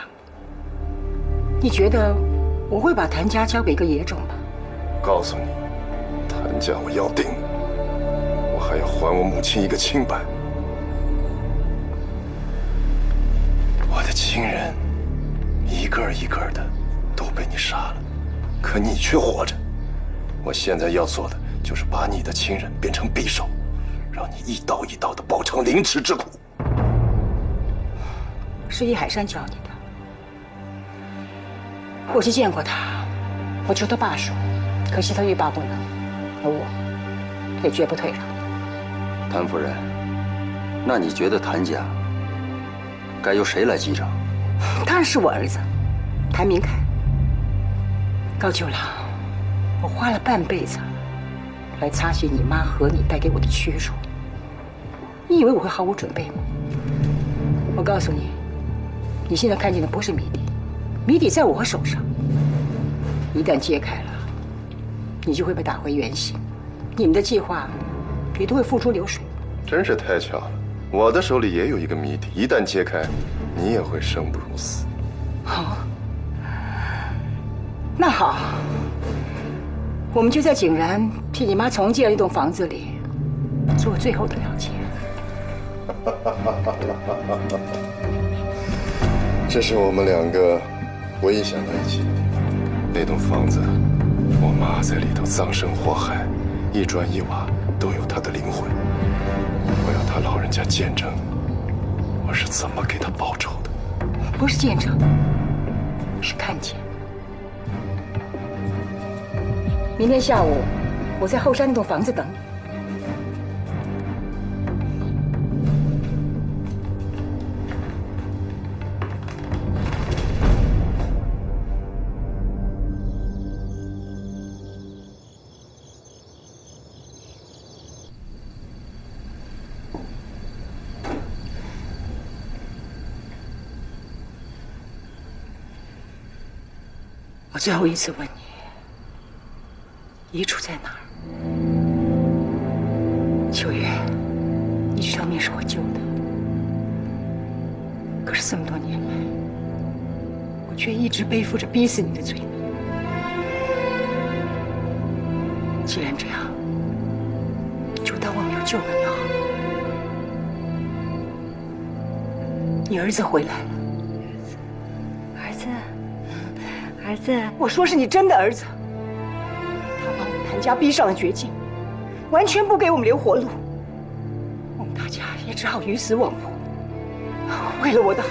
S6: 你觉得我会把谭家交给一个野种吗？
S7: 告诉你，谭家我要定了，我还要还我母亲一个清白。我的亲人一个一个的都被你杀了，可你却活着。我现在要做的就是把你的亲人变成匕首，让你一刀一刀的饱尝凌迟之苦。
S6: 是叶海山教你的。我去见过他，我求他罢手，可惜他欲罢不能，而我也绝不退让。
S13: 谭夫人，那你觉得谭家该由谁来继承？
S6: 当然是我儿子，谭明凯。高秋朗，我花了半辈子来擦洗你妈和你带给我的屈辱，你以为我会毫无准备吗？我告诉你，你现在看见的不是谜底，谜底在我手上。一旦揭开了，你就会被打回原形，你们的计划也都会付诸流水。
S7: 真是太巧了，我的手里也有一个谜底，一旦揭开，你也会生不如死。
S6: 好，那好，我们就在景然替你妈重建那栋房子里做最后的了结。
S7: 这是我们两个唯一想在一起的地方。那栋房子，我妈在里头葬身火海，一砖一瓦都有她的灵魂。我要她老人家见证我是怎么给她报仇的。
S6: 不是见证，是看见。明天下午，我在后山那栋房子等你。我最后一次问你，遗嘱在哪儿？秋月，你这条命是我救的，可是这么多年来，我却一直背负着逼死你的罪名。既然这样，就当我没有救了你好了。你儿子回来了。
S10: 儿子，
S6: 我说是你真的儿子。他把我们谭家逼上了绝境，完全不给我们留活路，我们大家也只好鱼死网破。为了我的孩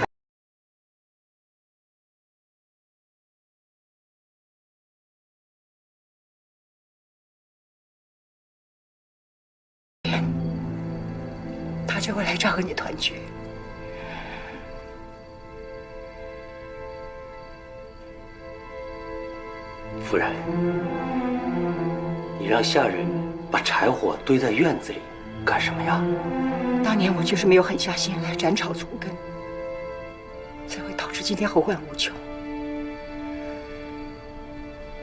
S6: 子，他就会来这儿和你团聚。
S9: 夫人，你让下人把柴火堆在院子里干什么呀？
S6: 当年我就是没有狠下心来斩草除根，才会导致今天后患无穷。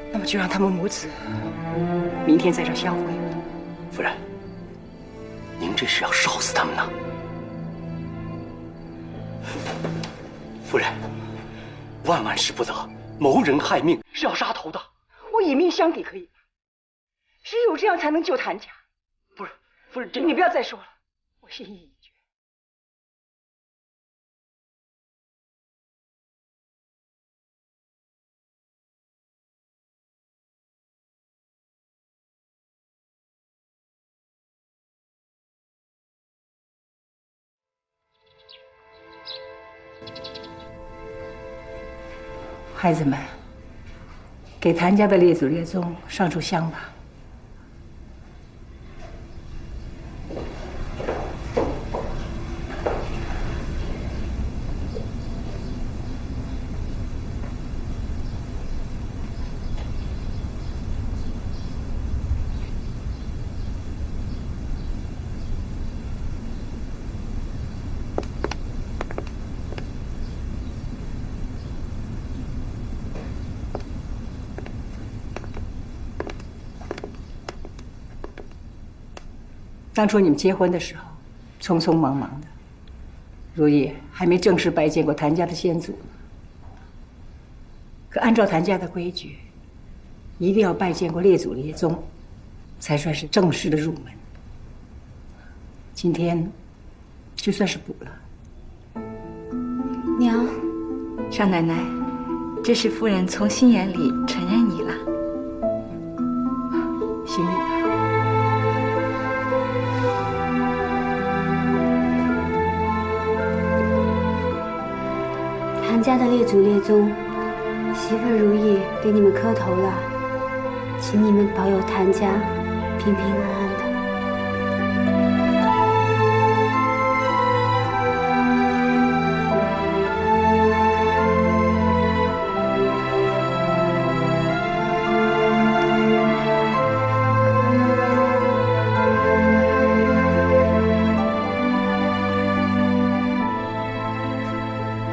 S6: 那么就让他们母子明天在这相会吧。
S9: 夫人，您这是要烧死他们呢？夫人，万万事不得，谋人害命是要杀头的。
S6: 我以命相抵可以吗？只有这样才能救谭家。
S9: 不是，夫人，
S6: 你不要再说了，我心意已决。孩子们，给谭家的列祖列宗上炷香吧。当初你们结婚的时候，匆匆忙忙的，如意还没正式拜见过谭家的先祖呢。可按照谭家的规矩，一定要拜见过列祖列宗，才算是正式的入门。今天，就算是补了。
S10: 娘，少奶奶，这是夫人从心眼里承认你了。
S6: 行礼吧。
S14: 谭家的列祖列宗，媳妇如意给你们磕头了，请你们保佑谭家平平安安的。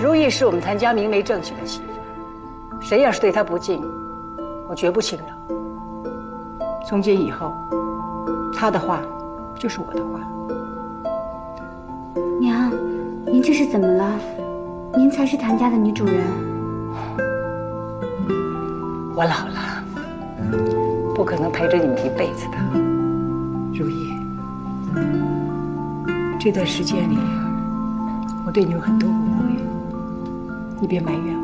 S6: 如意是我们谭家明媒正娶的媳妇，谁要是对她不敬，我绝不轻饶。从今以后，她的话就是我的话。
S10: 娘。
S14: 您这是怎么了？您才是谭家的女主人。
S6: 我老了，不可能陪着你们一辈子的。如意，这段时间里，我对你有很多误会，你别埋怨我。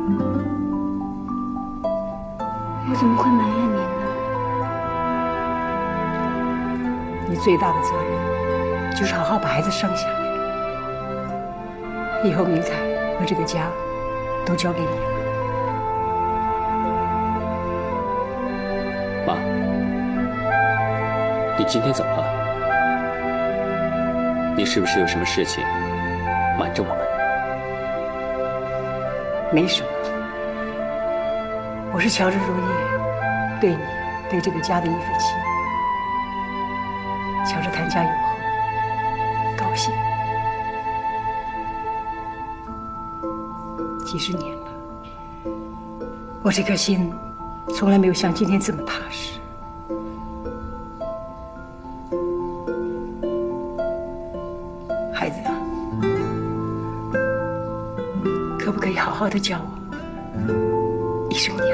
S14: 我怎么会埋怨您呢？
S6: 你最大的责任就是好好把孩子生下来。以后明凯和这个家都交给你了。
S1: 妈，你今天怎么了？你是不是有什么事情瞒着我们？
S6: 没什么，我是瞧着如意对你、对这个家的一份情，瞧着谭家有后，高兴。几十年了，我这颗心从来没有像今天这么踏实。孩子啊，可不可以好好的叫我一声娘？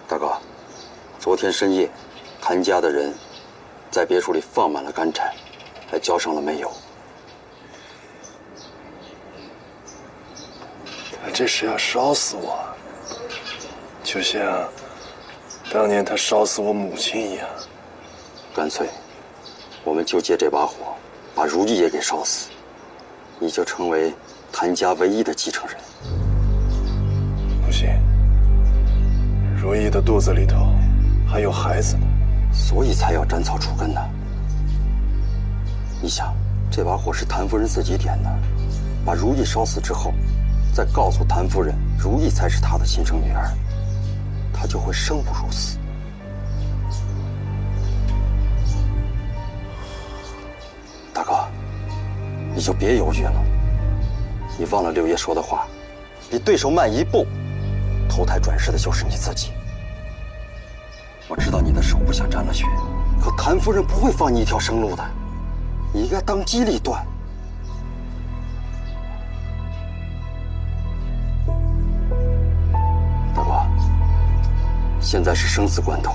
S13: 大哥，昨天深夜，谭家的人在别墅里放满了干柴，还浇上了煤油。
S7: 他这是要烧死我，就像当年他烧死我母亲一样。
S13: 干脆，我们就借这把火，把如意也给烧死，你就成为谭家唯一的继承人。
S7: 不行。如意的肚子里头还有孩子呢，
S13: 所以才要斩草除根呢。你想，这把火是谭夫人自己点的，把如意烧死之后，再告诉谭夫人如意才是她的亲生女儿，她就会生不如死。大哥，你就别犹豫了，你忘了六爷说的话，比对手慢一步，投胎转世的就是你自己。我知道你的手不想沾了血，可谭夫人不会放你一条生路的，你应该当机立断。大哥，现在是生死关头，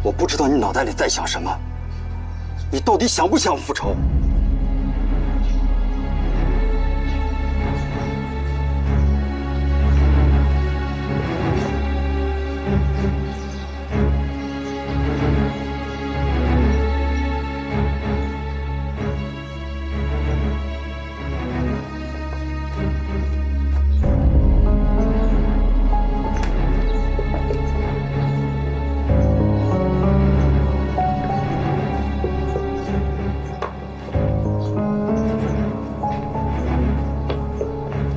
S13: 我不知道你脑袋里在想什么，你到底想不想复仇？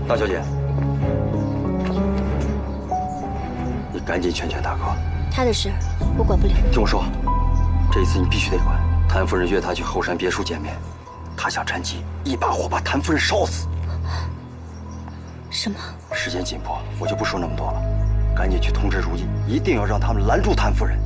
S13: 大小姐，你赶紧劝劝大哥。
S3: 他的事我管不了。
S13: 听我说，这一次你必须得管。谭夫人约他去后山别墅见面，他想趁机一把火把谭夫人烧死。
S3: 什么？
S13: 时间紧迫，我就不说那么多了，赶紧去通知如意，一定要让他们拦住谭夫人。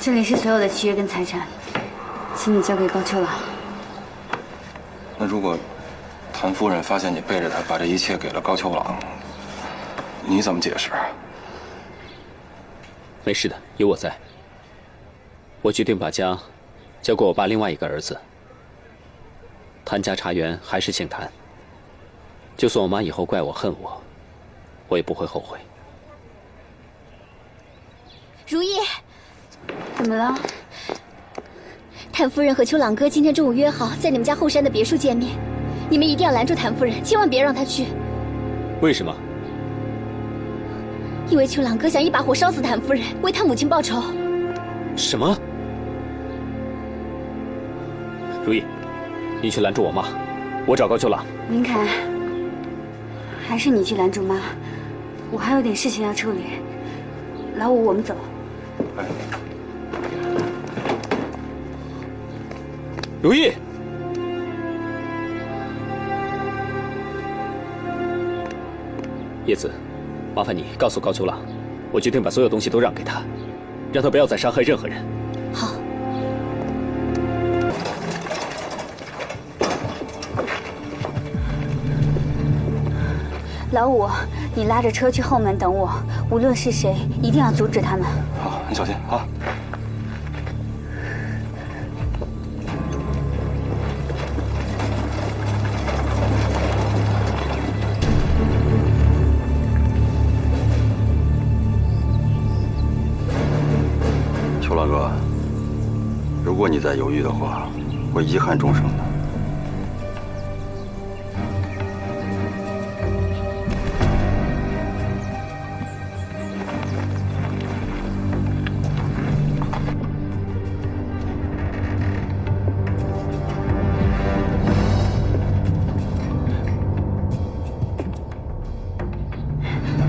S14: 这里是所有的契约跟财产，请你交给高秋郎。
S4: 那如果谭夫人发现你背着她把这一切给了高秋郎，你怎么解释？
S1: 没事的，有我在。我决定把家交给我爸另外一个儿子。谭家茶园还是姓谭，就算我妈以后怪我恨我，我也不会后悔。
S3: 如意，
S14: 怎么了？
S3: 谭夫人和秋朗哥今天中午约好在你们家后山的别墅见面，你们一定要拦住谭夫人，千万别让她去。
S1: 为什么？
S3: 因为秋朗哥想一把火烧死谭夫人，为他母亲报仇。
S1: 什么？如意，你去拦住我妈，我找高秋朗。
S14: 明凯，还是你去拦住妈，我还有点事情要处理。老五，我们走。
S1: 如意，叶子，麻烦你告诉高秋朗，我决定把所有东西都让给他，让他不要再伤害任何人。
S3: 好。
S14: 老五，你拉着车去后门等我，无论是谁，一定要阻止他们。
S4: 好，你小心啊。
S13: 秋老哥，如果你再犹豫的话，会遗憾终生的。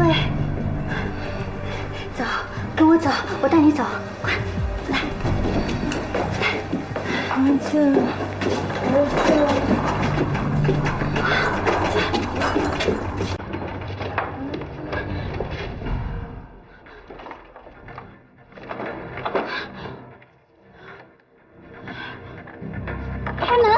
S14: 喂，走，跟我走，我带你走，快来。儿子，
S2: 开门！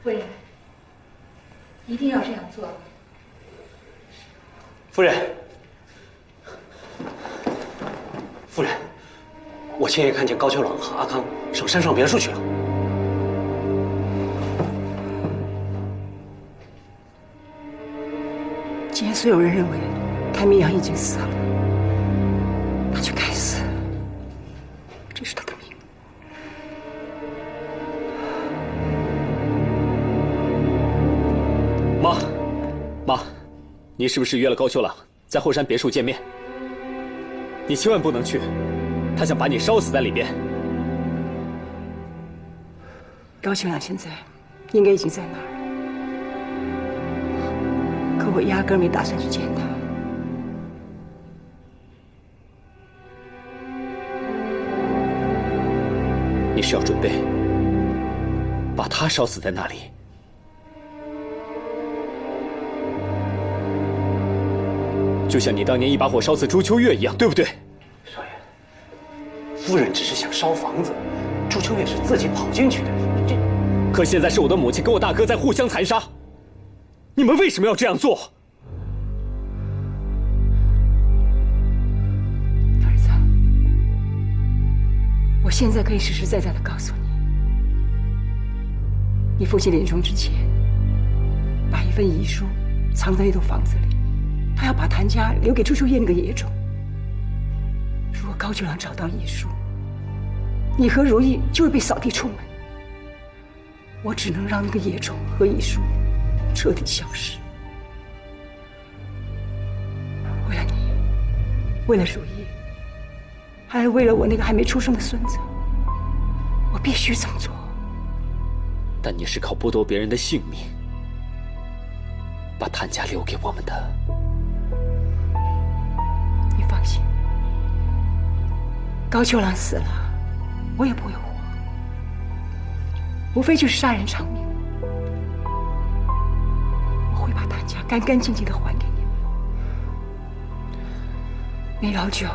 S10: 夫人，一定要这样做。
S9: 夫人，夫人，我亲眼看见高秋朗和阿康上山上别墅去了。
S6: 既然所有人认为谭明阳已经死了，那就该
S1: 你是不是约了高秋朗在后山别墅见面？你千万不能去，他想把你烧死在里边。
S6: 高秋朗现在应该已经在那儿了，可我压根儿没打算去见他。
S1: 你是要准备把他烧死在那里？就像你当年一把火烧死朱秋月一样，对不对？
S9: 少爷，夫人只是想烧房子，朱秋月是自己跑进去的。
S1: 可现在是我的母亲跟我大哥在互相残杀，你们为什么要这样做？
S6: 儿子，我现在可以实实在在的告诉你，你父亲临终之前，把一份遗书藏在那栋房子里。他要把谭家留给朱秋月那个野种。如果高秋朗找到遗书，你和如意就会被扫地出门。我只能让那个野种和遗书彻底消失。为了你，为了如意，还是为了我那个还没出生的孙子，我必须这么做。
S1: 但你是靠剥夺别人的性命，把谭家留给我们的。
S6: 你放心，高秋朗死了，我也不会活，无非就是杀人偿命。我会把谭家干干净净的还给你们。梅老九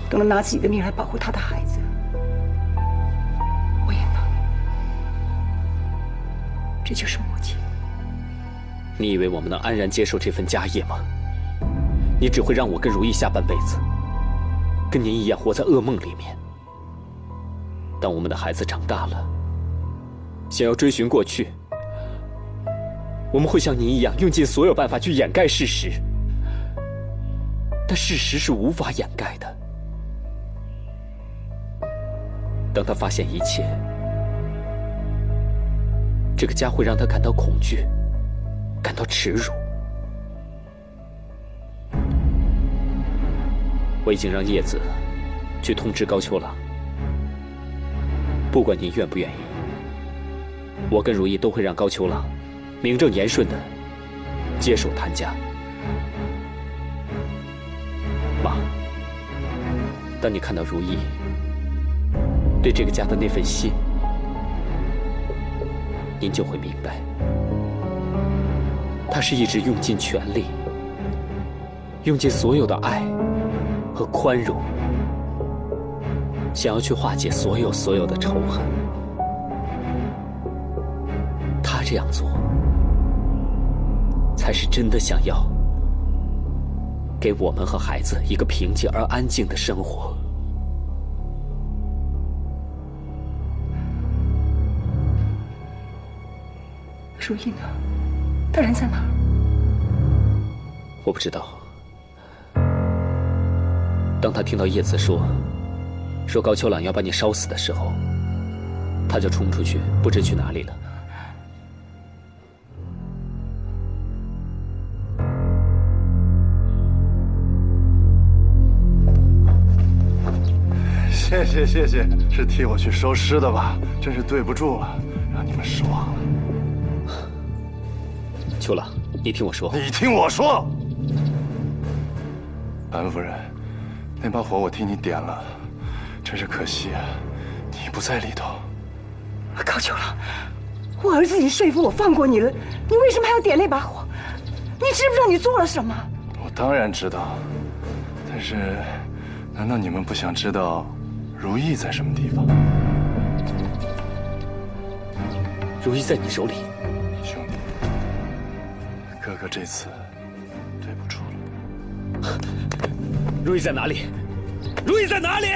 S6: 都能拿自己的命来保护他的孩子，我也能。这就是母亲。
S1: 你以为我们能安然接受这份家业吗？你只会让我跟如意下半辈子跟您一样活在噩梦里面。当我们的孩子长大了，想要追寻过去，我们会像您一样用尽所有办法去掩盖事实，但事实是无法掩盖的。当他发现一切，这个家会让他感到恐惧，感到耻辱。我已经让叶子去通知高秋朗，不管您愿不愿意，我跟如意都会让高秋朗名正言顺的接手谭家。妈，当你看到如意对这个家的那份心，您就会明白，她是一直用尽全力，用尽所有的爱和宽容，想要去化解所有的仇恨。他这样做，才是真的想要给我们和孩子一个平静而安静的生活。
S6: 如意呢？他人在哪儿？
S1: 我不知道。当他听到叶子说高秋朗要把你烧死的时候，他就冲出去，不知去哪里了。
S7: 谢谢谢谢，是替我去收尸的吧？真是对不住了，让你们失望了。
S1: 秋朗，你听我说。
S7: 你听我说，安夫人，那把火我替你点了，真是可惜啊，你不在里头。
S6: 高秋朗，我儿子已经说服我放过你了，你为什么还要点那把火？你知不知道你做了什么？
S7: 我当然知道，但是，难道你们不想知道如意在什么地方？
S1: 如意在你手里。
S7: 兄弟，哥哥这次对不住了。
S1: 如意在哪里？如意在哪里？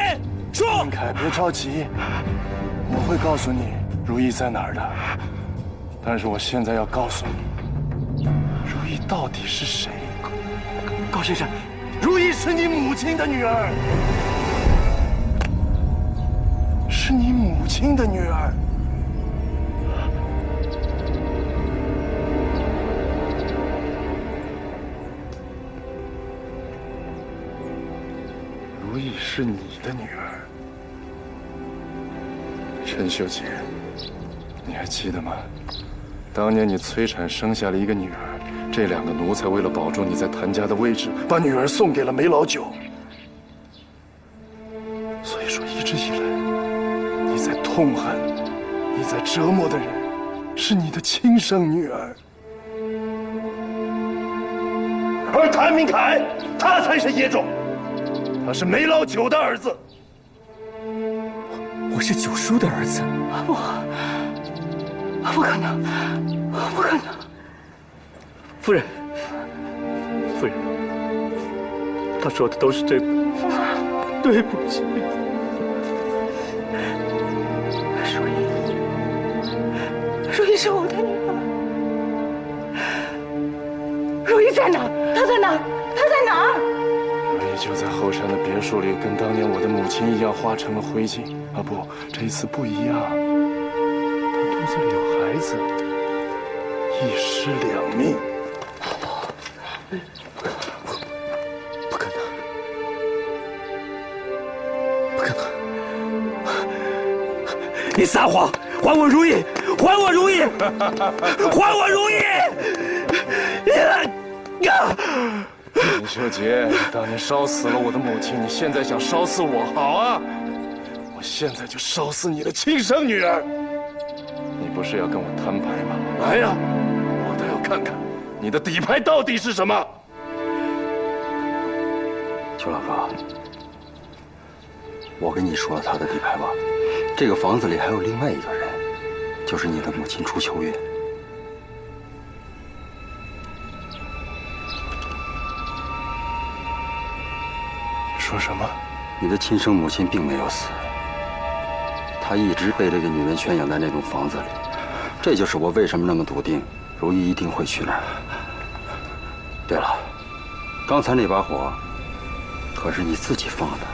S1: 说！
S7: 林凯，别着急，我会告诉你如意在哪儿的。但是我现在要告诉你，如意到底是谁？高先生，如意是你母亲的女儿，是你母亲的女儿。是你的女儿。陈秀杰，你还记得吗？当年你催产生下了一个女儿，这2个奴才为了保住你在谭家的位置，把女儿送给了梅老九。所以说，一直以来，你在痛恨、你在折磨的人，是你的亲生女儿。而谭明凯，他才是野种，他是梅老九的儿子。
S1: 我是九叔的儿子。
S6: 不可能，不可能！
S1: 夫人，夫人，他说的都是真的，对不起。
S6: 如意是我的女儿。如意在哪？她在哪？她在哪儿？
S7: 如意就在后山的别墅里，跟当年我的母亲一样化成了灰烬。啊不，这一次不一样，她肚子里有孩子，一尸2命。
S1: 不可能，不可能！你撒谎！还我如意！还我如意！还我如意！
S7: 林秀杰，你当年烧死了我的母亲，你现在想烧死我？好啊，我现在就烧死你的亲生女儿！你不是要跟我摊牌吗？来呀，我倒要看看你的底牌到底是什么！
S13: 邱老哥，我跟你说他的底牌吧，这个房子里还有另外一个人，就是你的母亲朱秋月。
S7: 说什么？
S13: 你的亲生母亲并没有死，她一直被这个女人圈养在那栋房子里。这就是我为什么那么笃定，如意一定会去那儿。对了，刚才那把火，可是你自己放的。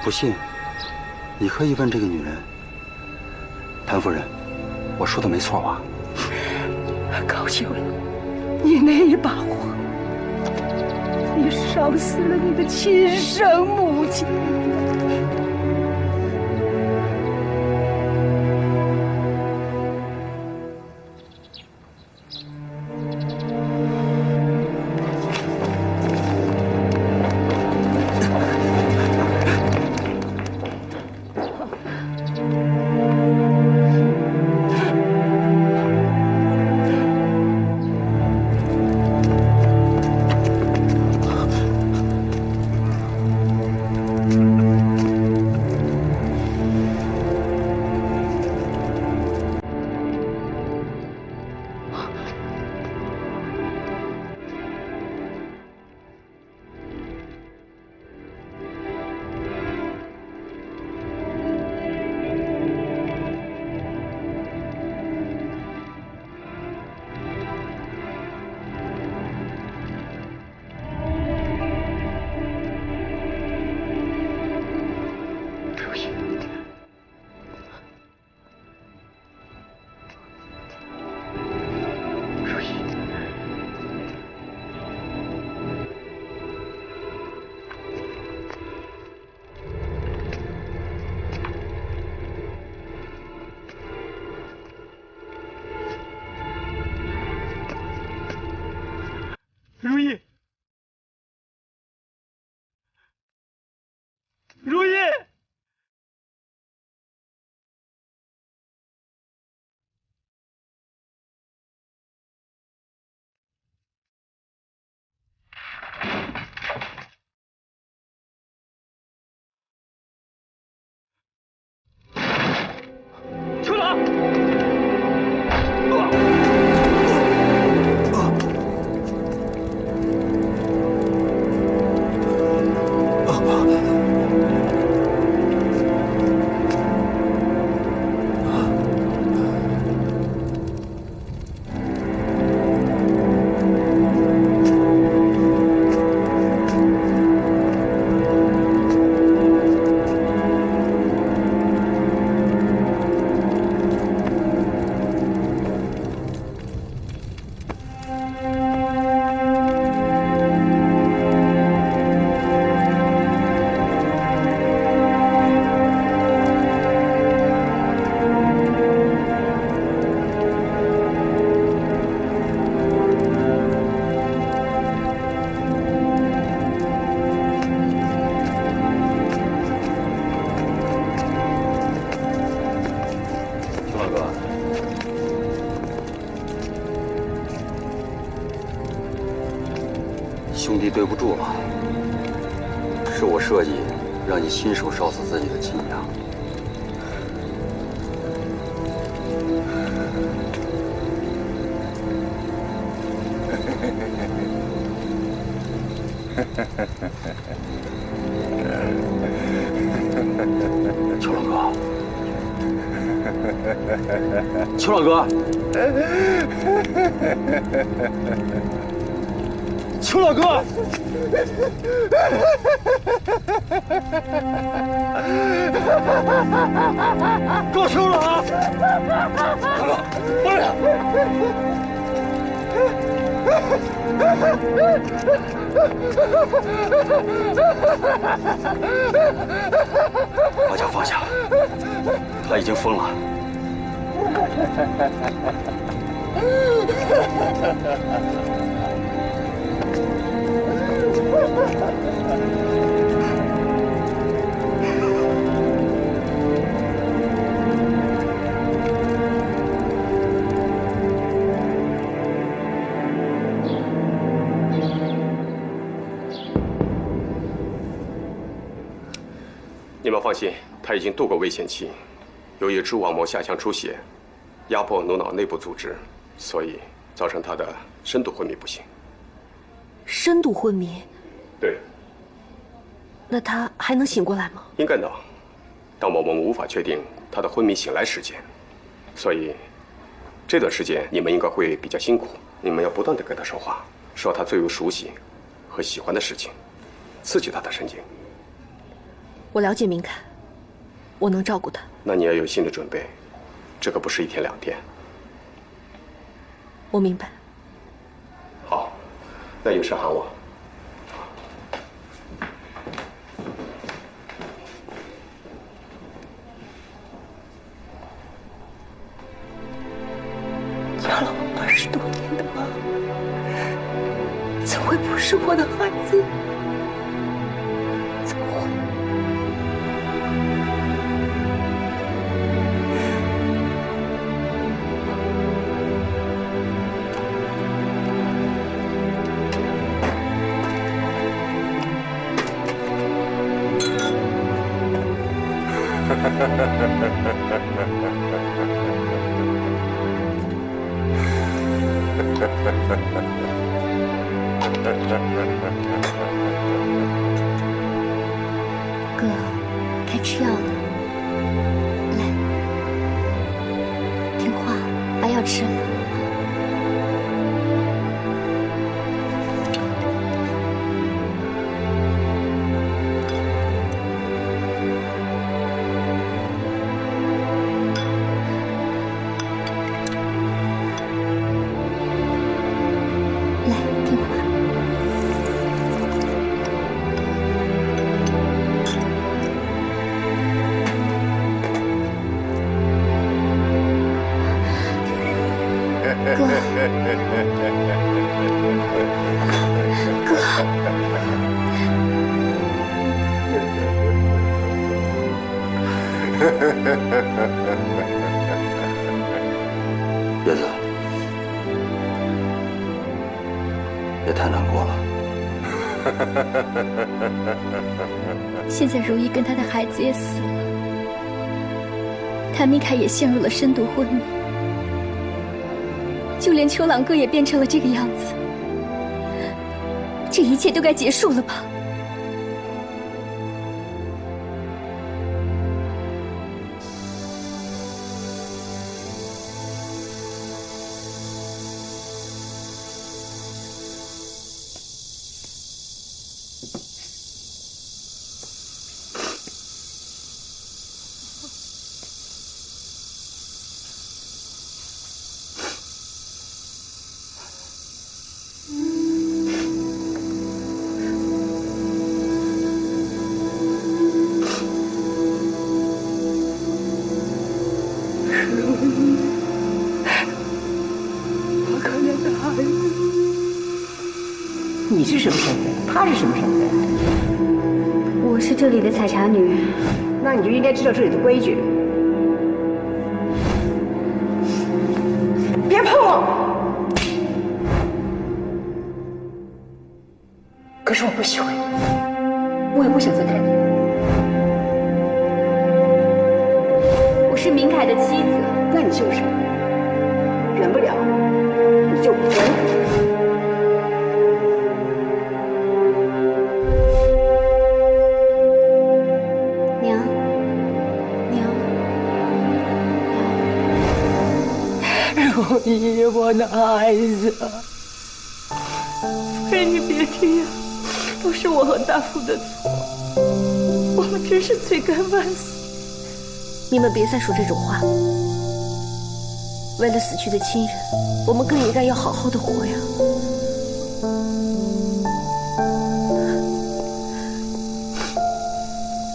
S13: 不信，你可以问这个女人。谭夫人，我说的没错吧？
S6: 高兴了，你那一把火，你烧死了你的亲生母亲。
S7: 老哥，
S13: 兄弟，对不住了，是我设计让你亲手烧死自己的亲娘。邱老哥，邱老哥，邱老哥，够收了啊！大哥，放下！把枪放下，他已经疯了。
S15: 你们放心，他已经度过危险期。由于蛛网膜下腔出血，压迫颅脑内部组织，所以造成他的深度昏迷不醒。
S16: 深度昏迷？
S15: 对。
S16: 那他还能醒过来吗？
S15: 应该能，但我们无法确定他的昏迷醒来时间，所以这段时间你们应该会比较辛苦。你们要不断地跟他说话，说他最为熟悉和喜欢的事情，刺激他的神经。
S16: 我了解明凯，我能照顾他。
S15: 那你要有心理准备，这可不是1天2天。
S16: 我明白。
S15: 好，那有事喊我。
S6: 养了我20多年的妈，怎会不是我的孩子？怎么会？
S3: 哥，该吃药了。来，听话，把药吃了。
S13: 叶子，别太难过了。
S3: 现在如意跟他的孩子也死了，谭明凯也陷入了深度昏迷，就连秋朗哥也变成了这个样子，这一切都该结束了吧？
S6: 你是什么身份？他是什么身份？
S14: 我是这里的采茶女。
S6: 那你就应该知道这里的规矩。是我不喜欢你，我也不想再看你。
S8: 我是明凯的妻子，
S6: 那你就是，忍不了你就忍。
S5: 如意，我的孩子，夫人，你别这样，都是我和大夫的错，我们真是罪该万死。
S16: 你们别再说这种话了。为了死去的亲人，我们更应该要好好的活呀。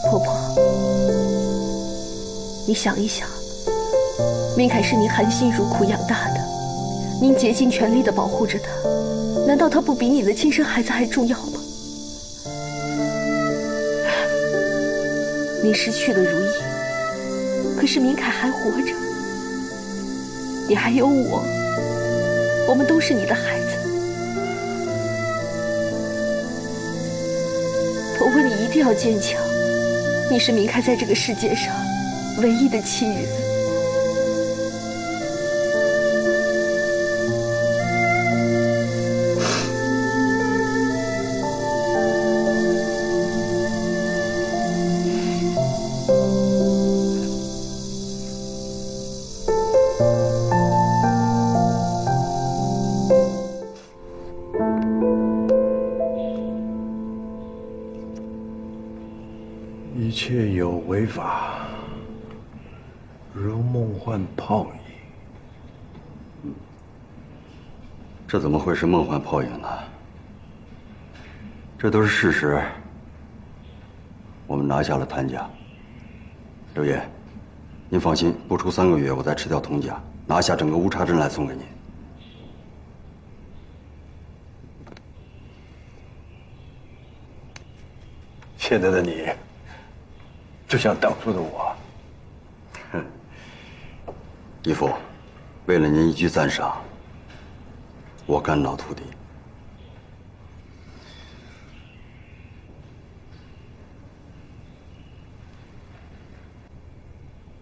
S16: 婆婆，你想一想。明凯是您含辛茹苦养大的，您竭尽全力地保护着他，难道他不比你的亲生孩子还重要吗？你失去了如意，可是明凯还活着，你还有我们都是你的孩子。婆婆，你一定要坚强，你是明凯在这个世界上唯一的亲人。
S17: 一切有为法，如梦幻泡影。
S13: 这怎么会是梦幻泡影呢？这都是事实。我们拿下了谭家。刘爷，您放心，不出3个月，我再吃掉童家，拿下整个乌叉镇来送给您。
S17: 现在的你，就像当初的我。
S13: 哼，义父，为了您一句赞赏，我肝脑涂地。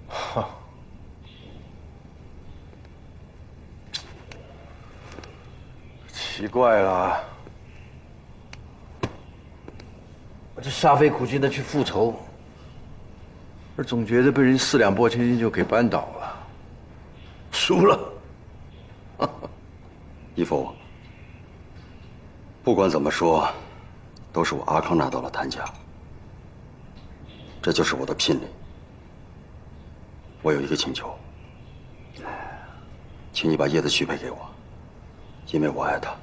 S17: 哈，奇怪了，我这煞费苦心的去复仇，而总觉得被人4两拨千斤就给扳倒了，输了。
S13: 义父，不管怎么说，都是我阿康拿到了谭家，这就是我的聘礼。我有一个请求，请你把叶子许配给我，因为我爱她，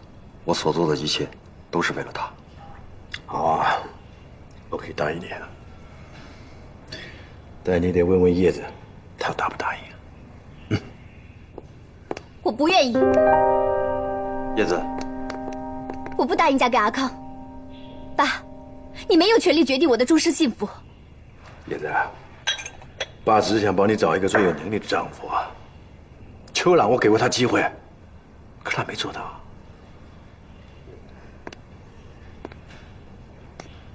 S13: 我所做的一切都是为了她。
S17: 好啊，我可以答应你了，但你得问问叶子，她答不答应。
S3: 我不愿意。
S13: 叶子，
S3: 我不答应嫁给阿康。爸，你没有权利决定我的终身幸福。
S17: 叶子，爸只是想帮你找一个最有能力的丈夫啊。秋朗，我给过他机会，可他没做到。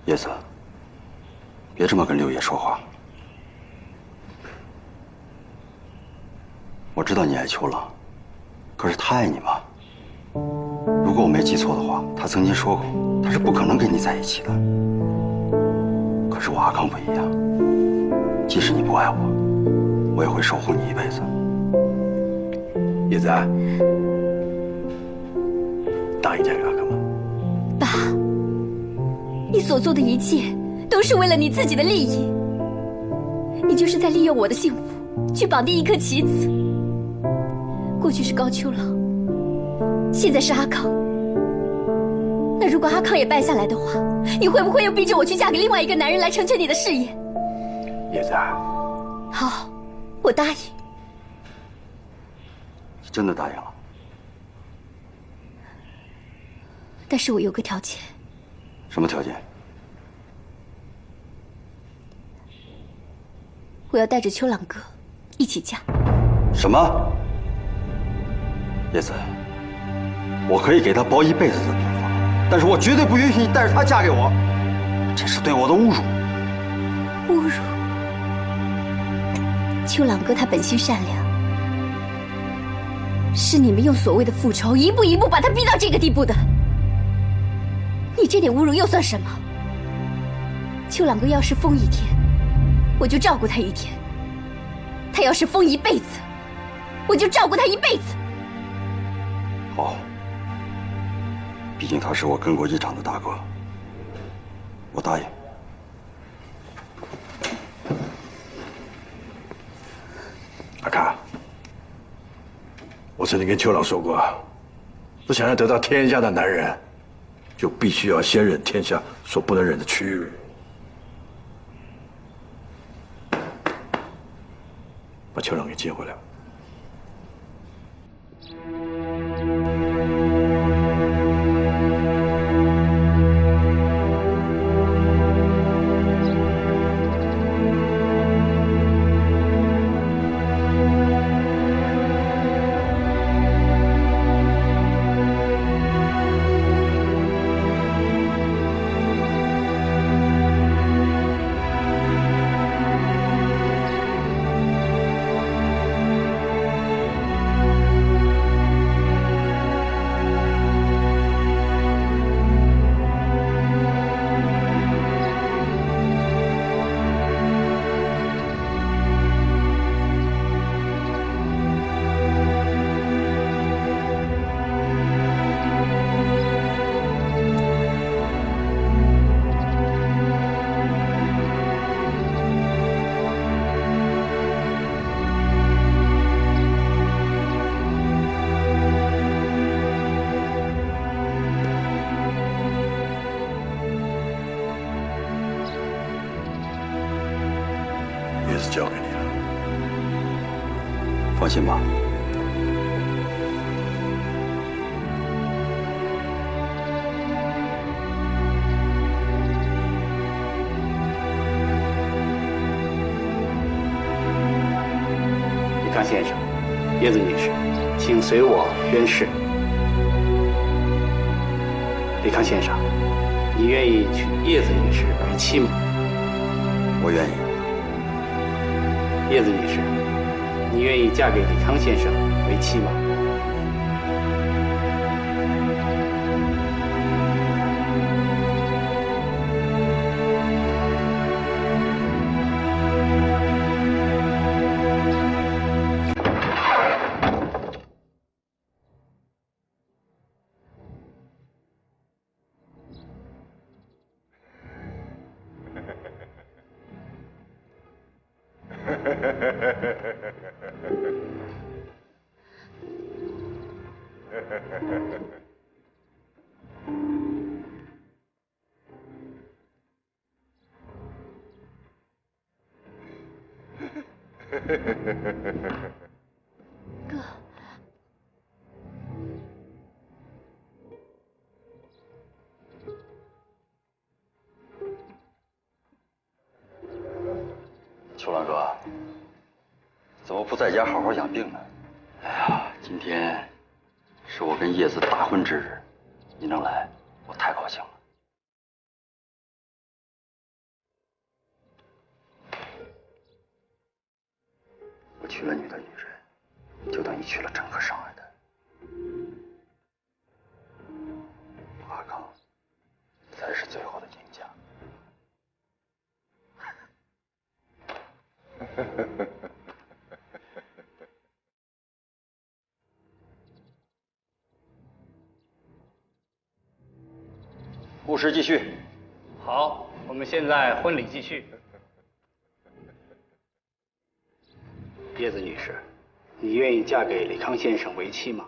S13: 叶子，别这么跟六爷说话。我知道你爱秋朗，可是他爱你吗？如果我没记错的话，他曾经说过，他是不可能跟你在一起的。可是我阿康不一样，即使你不爱我，我也会守护你一辈子。
S17: 叶子，答应嫁给阿康吗？
S3: 爸，你所做的一切都是为了你自己的利益，你就是在利用我的幸福去绑定一颗棋子。过去是高秋朗，现在是阿康。那如果阿康也败下来的话，你会不会又逼着我去嫁给另外一个男人来成全你的事业？
S17: 叶子，
S3: 好，我答应。
S13: 你真的答应了？
S3: 但是我有个条件。
S13: 什么条件？
S3: 我要带着秋朗哥一起嫁。
S13: 什么？叶子，我可以给他包一辈子的病房，但是我绝对不允许你带着她嫁给我，这是对我的侮辱。
S3: 侮辱？秋朗哥他本性善良，是你们用所谓的复仇一步一步把他逼到这个地步的。你这点侮辱又算什么？秋朗哥要是疯一天，我就照顾他一天；他要是疯一辈子，我就照顾他一辈子。
S13: 好，毕竟他是我跟过一场的大哥，我答应。
S17: 阿卡，我曾经跟秋朗说过，我想要得到天下的男人，就必须要先忍天下所不能忍的区域。把秋朗给接回来。叶子交给你了，
S13: 放心吧。
S9: 李康先生，叶子女士，请随我宣誓。李康先生，你愿意娶叶子女士为妻吗？
S13: 我愿意。
S9: 叶子女士，你愿意嫁给李康先生为妻吗？
S3: 哥，
S13: 秋兰哥，怎么不在家好好养病呢？哎呀，今天是我跟叶子大婚之日，你能来，我太高兴了。我娶了你的女人，就等于娶了整个上海的阿康，才是最后的赢家。故事继续。
S9: 好，我们现在婚礼继续。叶子女士，你愿意嫁给李康先生为妻吗？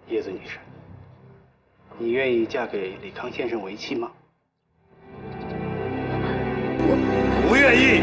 S9: 叶子女士，你愿意嫁给李康先生为妻吗？
S17: 不愿意。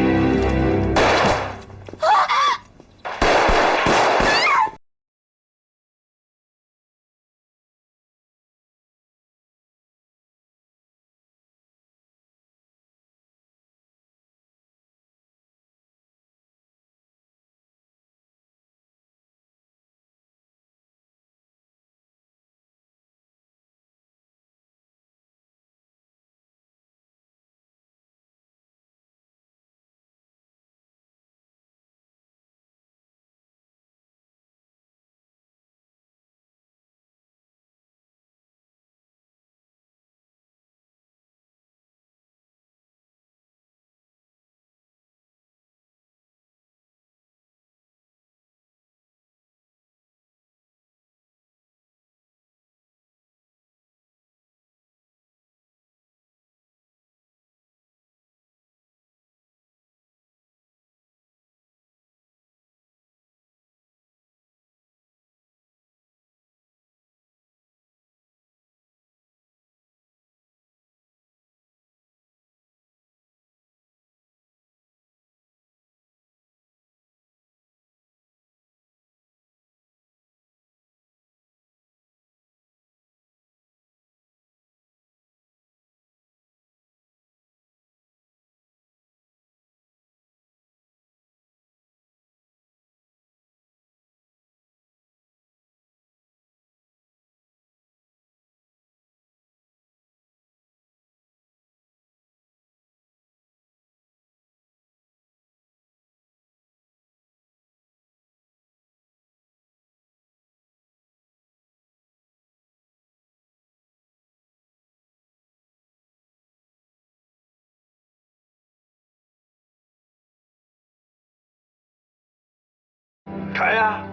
S17: 开呀！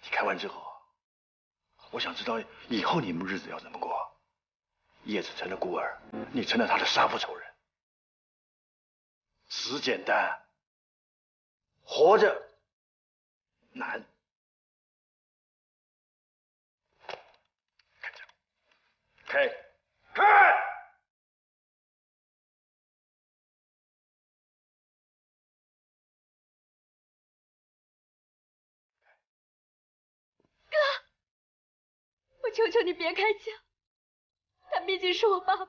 S17: 你开完之后，我想知道以后你们日子要怎么过。叶子成了孤儿，你成了他的杀父仇人。死简单，活着难。开！开！
S3: 哥，我求求你别开枪，他毕竟是我爸爸。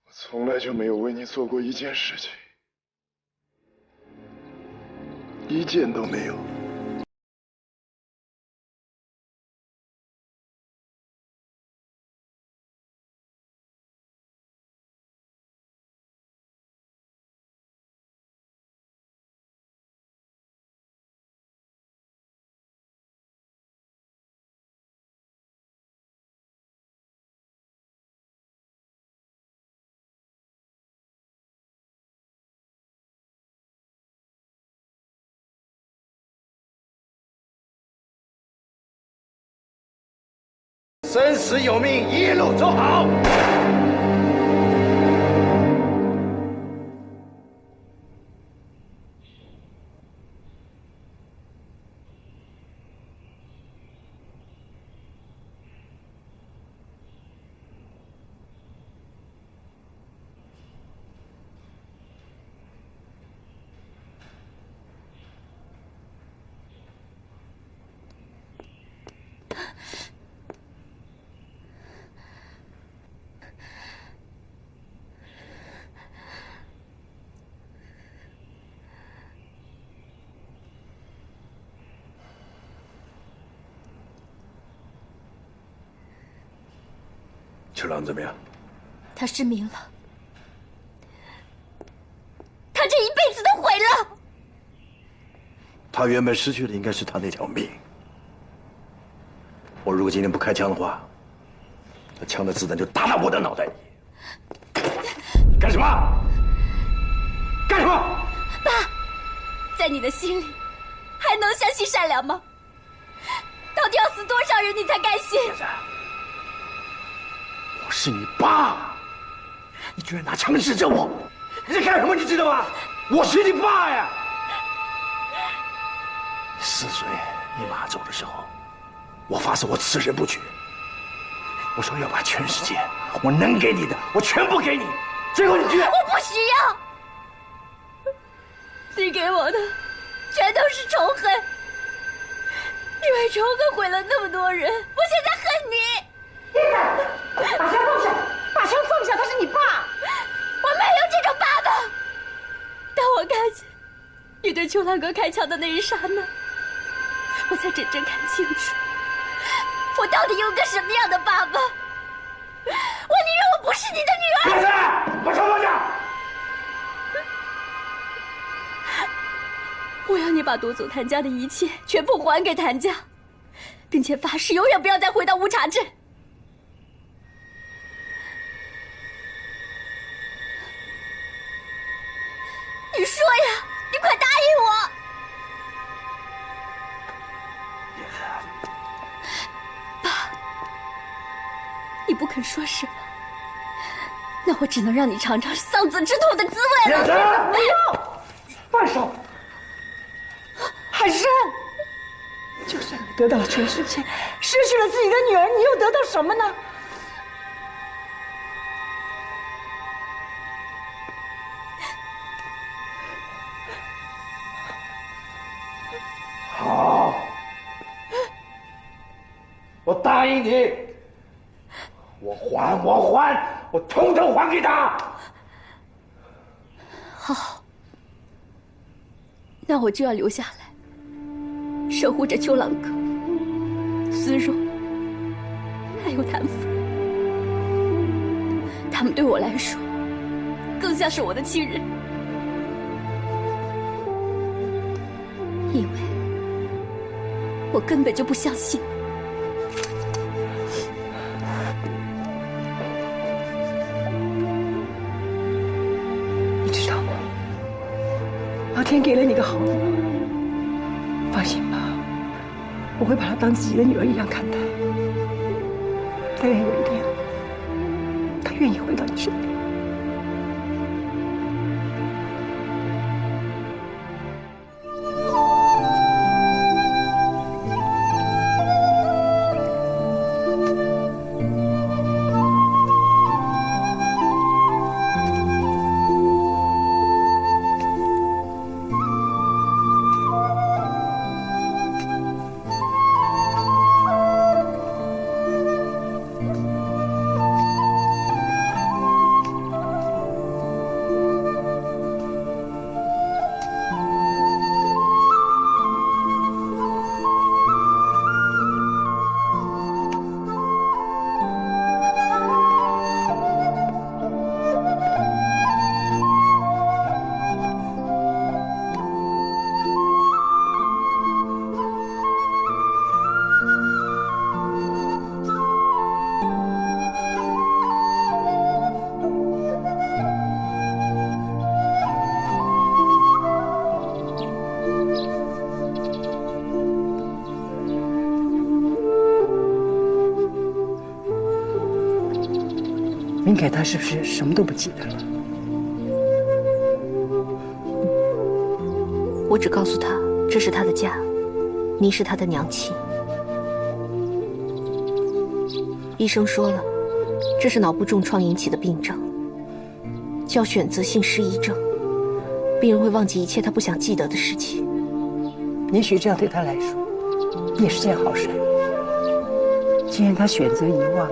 S18: 我从来就没有为你做过一件事情，一件都没有。
S17: 生死有命，一路走好。秋郎怎么样？
S3: 他失明了，他这一辈子都毁了。
S17: 他原本失去的应该是他那条命。我如果今天不开枪的话，那枪的子弹就打到我的脑袋里。干什么？干什么？
S3: 爸，在你的心里，还能相信善良吗？到底要死多少人你才甘心？
S17: 我是你爸，你居然拿枪指着我，你在干什么？你知道吗？我是你爸呀！4岁，你妈走的时候，我发誓我此生不娶。我说要把全世界我能给你的，我全部给你。最后你居然……
S3: 我不需要，你给我的全都是仇恨，因为仇恨毁了那么多人，我现在恨你。
S6: 叶子，把枪放下，把枪放下，他是你爸。
S3: 我没有这种爸爸。当我看见你对秋兰哥开枪的那一刹那，我才真正看清楚，我到底有个什么样的爸爸。我宁愿我不是你的女儿。
S17: 叶子，把枪放下。
S3: 我要你把夺走谭家的一切全部还给谭家，并且发誓永远不要再回到乌茶镇。你说呀，你快答应我！爸，你不肯说什么，那我只能让你尝尝丧子之徒的滋味了。
S6: 不要，放手！海生，就算你得到了全世界，失去了自己的女儿，你又得到什么呢？
S17: 好，我答应你，我统统还给他。
S3: 好，那我就要留下来，守护着秋郎哥、思若，还有谭夫人。他们对我来说，更像是我的亲人，因为我根本就不相信。
S6: 你知道吗？老天给了你个好女儿，放心吧，我会把她当自己的女儿一样看待。但愿有一天，她愿意回到你身边。明凯他是不是什么都不记得了？
S16: 我只告诉他，这是他的家，你是他的娘亲。医生说了，这是脑部重创引起的病症，叫选择性失忆症。病人会忘记一切他不想记得的事情。
S6: 也许这样对他来说也是件好事。既然他选择遗忘，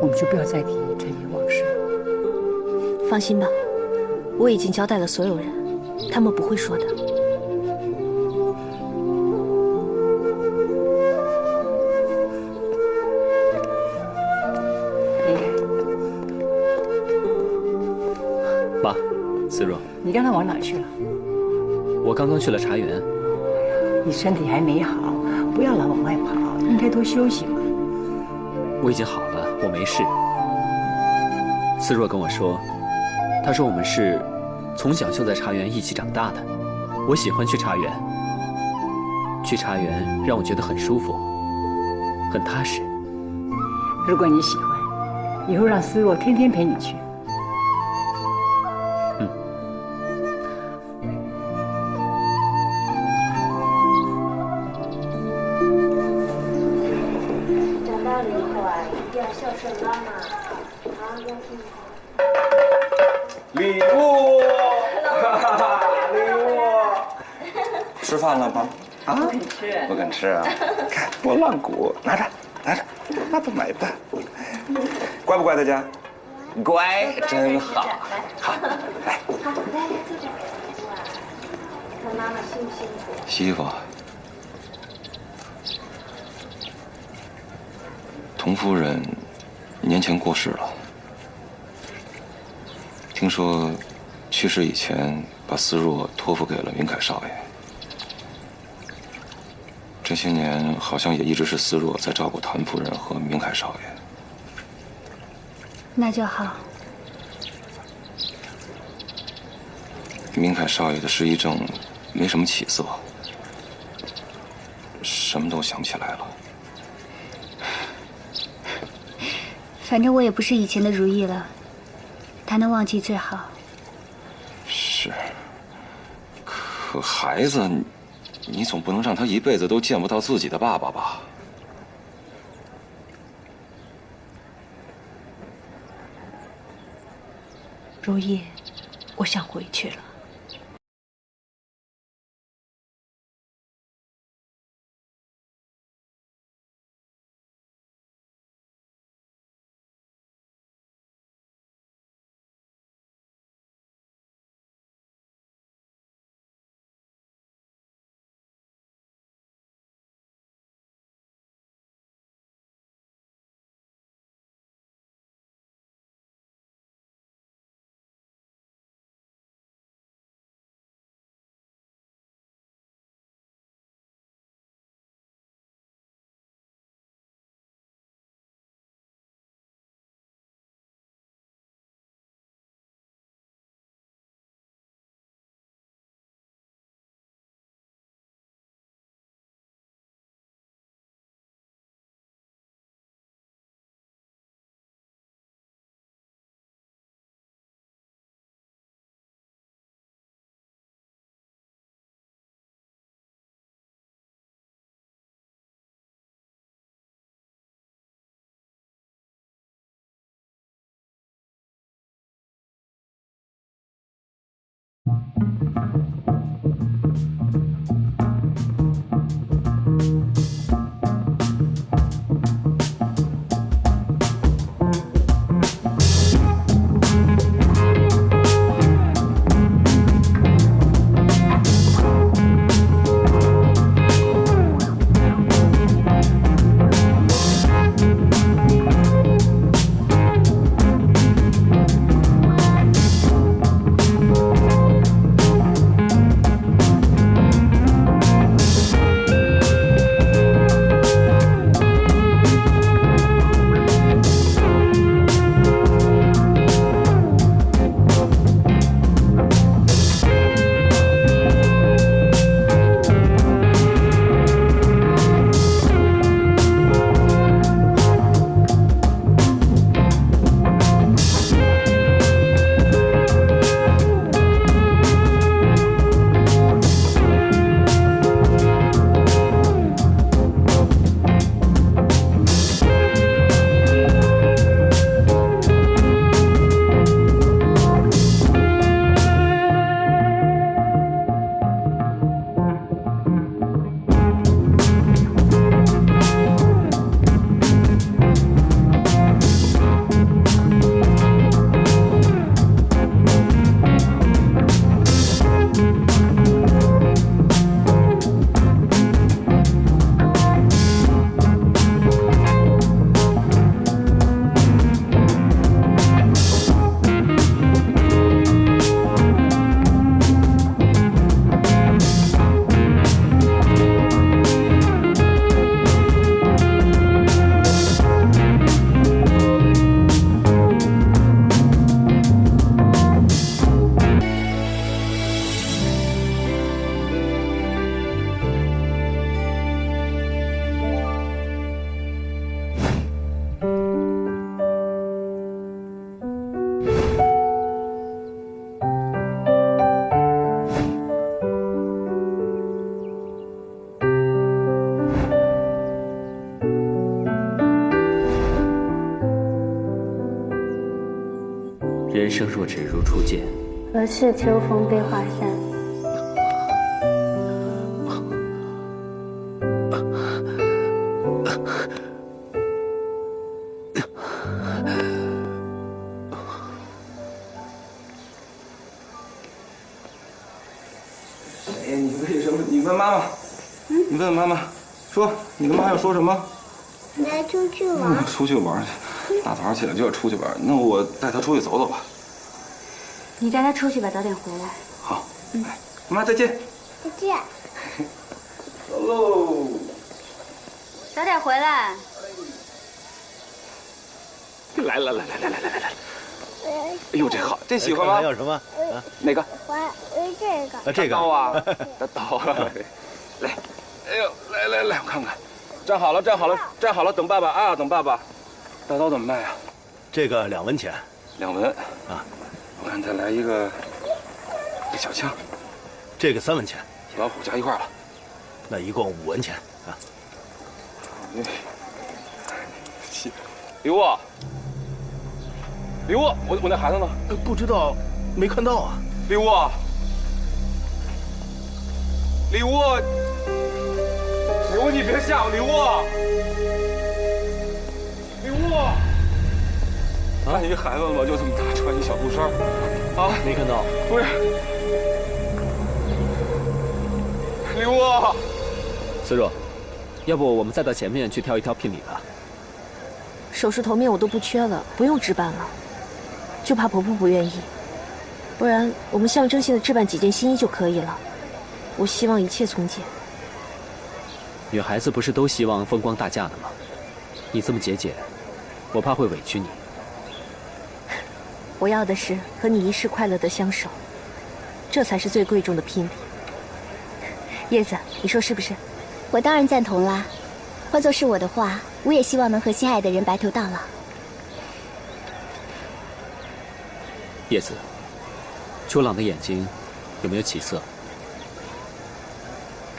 S6: 我们就不要再提陈年往事了。
S16: 放心吧，我已经交代了所有人，他们不会说的。
S1: 妈，思若，
S6: 你刚才往哪去了？
S1: 我刚刚去了茶园。
S6: 你身体还没好，不要老往外跑，应该多休息嘛。
S1: 我已经好了，我没事。思若跟我说，她说我们是从小就在茶园一起长大的。我喜欢去茶园，去茶园让我觉得很舒服，很踏实。
S6: 如果你喜欢，以后让思若天天陪你去。
S4: 礼物，礼物，吃饭了吗？啊，不肯吃，不肯吃啊！看拨浪鼓，拿着，拿着，那不买吧？乖不乖，大家？乖，真好。好，来，
S8: 好，来坐这儿。哇，看妈妈辛不辛苦？
S4: 媳妇，童夫人年前过世了。听说，去世以前把思若托付给了明凯少爷。这些年好像也一直是思若在照顾谭夫人和明凯少爷。
S8: 那就好。
S4: 明凯少爷的失忆症没什么起色，什么都想不起来了。
S8: 反正我也不是以前的如意了。他能忘记最好。
S4: 是，可孩子，你总不能让他一辈子都见不到自己的爸爸吧？
S16: 如意，我想回去了。
S1: 人生若只如初见，
S14: 何事秋风悲画扇？
S4: 哎，你为什么？你问妈妈，你问问妈妈，说你跟妈要说什么？
S2: 来出去玩。
S4: 出去玩去。大早上起来就要出去玩，那我带他出去走走吧。
S14: 你带他出去吧，早点回来。
S4: 好，妈再见。
S2: 再见。
S4: 走喽。
S3: 早点回来。
S4: 来。哎呦，这好，这喜欢吗？
S11: 要什么？
S4: 哪个？
S2: 我这个。
S11: 这个
S4: 刀啊，刀啊！来，哎呦，来，我看看。站好了，等爸爸啊，等爸爸。大刀怎么卖啊？
S11: 这个2文钱。
S4: 2文啊！我看再来一个这小枪。
S11: 这个3文钱。
S4: 老虎加一块了，
S11: 那一共5文钱啊。
S4: 李武，我那孩子呢？
S17: 不知道，没看到啊。
S4: 李武，你别吓我，李武，看一孩子了吗？就这么大，穿一小布衫啊？
S12: 没看到。
S4: 不是，李武，
S1: 思若，要不我们再到前面去挑一挑聘礼吧？
S16: 首饰头面我都不缺了，不用置办了，就怕婆婆不愿意。不然我们象征性的置办几件新衣就可以了。我希望一切从简。
S1: 女孩子不是都希望风光大嫁的吗？你这么节俭，我怕会委屈你。
S16: 我要的是和你一世快乐的相守，这才是最贵重的聘礼。叶子，你说是不是？
S2: 我当然赞同啦。换作是我的话，我也希望能和心爱的人白头到老。
S1: 叶子，秋朗的眼睛有没有起色？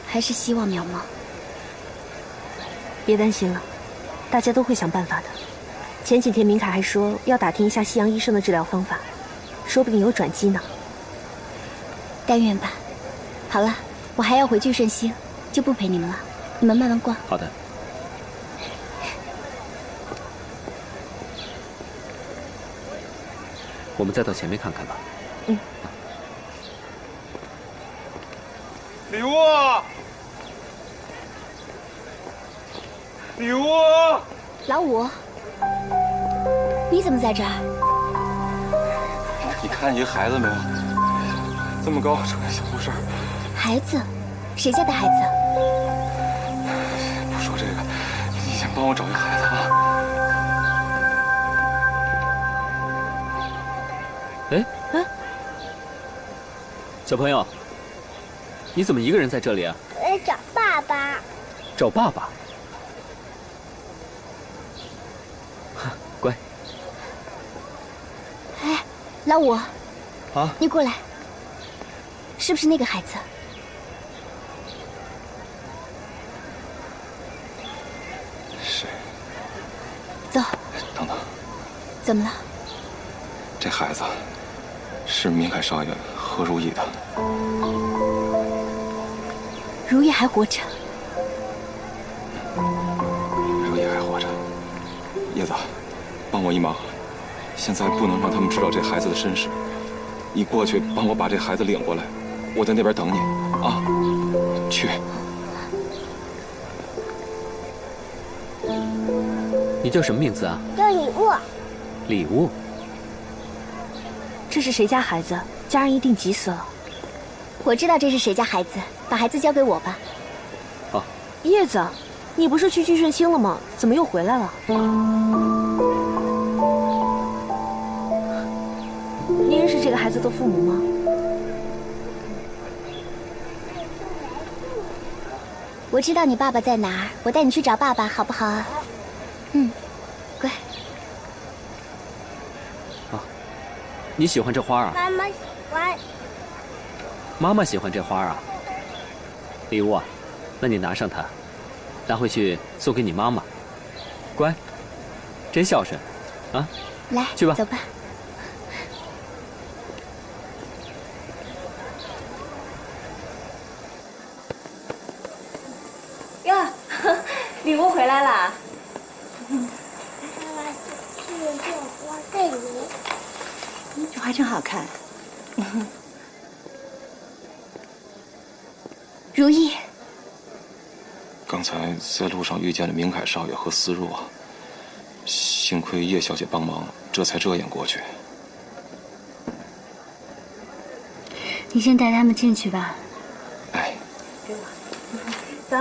S2: 还是希望渺茫。
S16: 别担心了，大家都会想办法的。前几天明凯还说要打听一下西洋医生的治疗方法，说不定有转机呢。
S2: 但愿吧。好了，我还要回聚顺星，就不陪你们了。你们慢慢逛。
S1: 好的。我们再到前面看看吧。
S2: 嗯。
S4: 礼物，礼物。
S2: 老五，你怎么在这儿？
S4: 你看见一个孩子没有？这么高，穿个小布衫。
S2: 孩子？谁家的孩子？
S4: 不说这个，你先帮我找一孩子啊。
S1: 哎，小朋友，你怎么一个人在这里啊？
S19: 我在找爸爸。
S1: 找爸爸？乖。
S2: 哎，老五。
S1: 啊？
S2: 你过来。是不是那个孩子？
S4: 是。
S2: 走。
S4: 等等。
S2: 怎么了？
S4: 这孩子是明凯少爷和如意的。
S2: 如意还活着。
S4: 如意还活着。叶子，帮我一忙，现在不能让他们知道这孩子的身世。你过去帮我把这孩子领过来，我在那边等你啊。去。
S1: 你叫什么名字啊？
S19: 叫礼物。
S1: 礼物。
S16: 这是谁家孩子？家人一定急死了。
S2: 我知道这是谁家孩子，把孩子交给我吧。
S1: 好。
S16: 叶子，你不是去聚顺星了吗？怎么又回来了？你认识这个孩子的父母吗？
S2: 我知道你爸爸在哪儿，我带你去找爸爸，好不好啊？嗯，乖。
S1: 啊，你喜欢这花啊？
S19: 妈妈喜欢。
S1: 妈妈喜欢这花啊？礼物啊，那你拿上它，拿回去送给你妈妈。乖，真孝顺，啊！
S2: 来，
S1: 去吧，
S2: 走吧。
S3: 哟，礼物回来啦！
S19: 我给你。
S6: 这花真好看。
S2: 如意。
S4: 刚才在路上遇见了明凯少爷和思若，幸亏叶小姐帮忙，这才遮掩过去。
S14: 你先带他们进去吧。
S4: 哎。
S3: 走。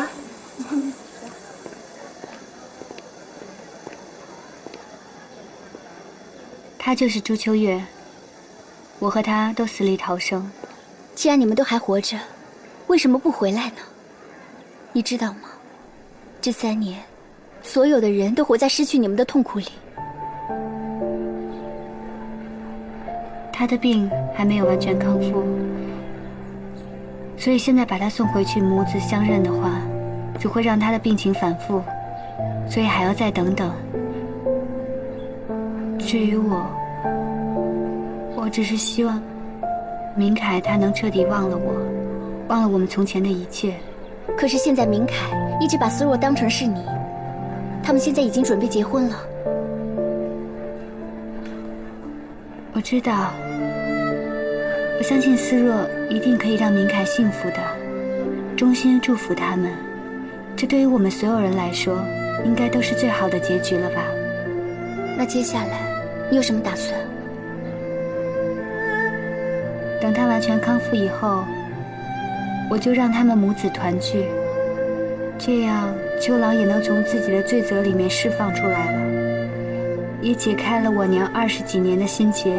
S14: 他就是朱秋月，我和他都死里逃生。
S2: 既然你们都还活着，为什么不回来呢？你知道吗？这3年，所有的人都活在失去你们的痛苦里。
S14: 他的病还没有完全康复，所以现在把他送回去母子相认的话，只会让他的病情反复，所以还要再等等。至于我只是希望明凯他能彻底忘了我，忘了我们从前的一切。
S2: 可是现在明凯一直把思若当成是你，他们现在已经准备结婚了。
S14: 我知道，我相信思若一定可以让明凯幸福的，衷心祝福他们。这对于我们所有人来说，应该都是最好的结局了吧？
S2: 那接下来你有什么打算？
S14: 等他完全康复以后，我就让他们母子团聚，这样秋郎也能从自己的罪责里面释放出来了，也解开了我娘20几年的心结。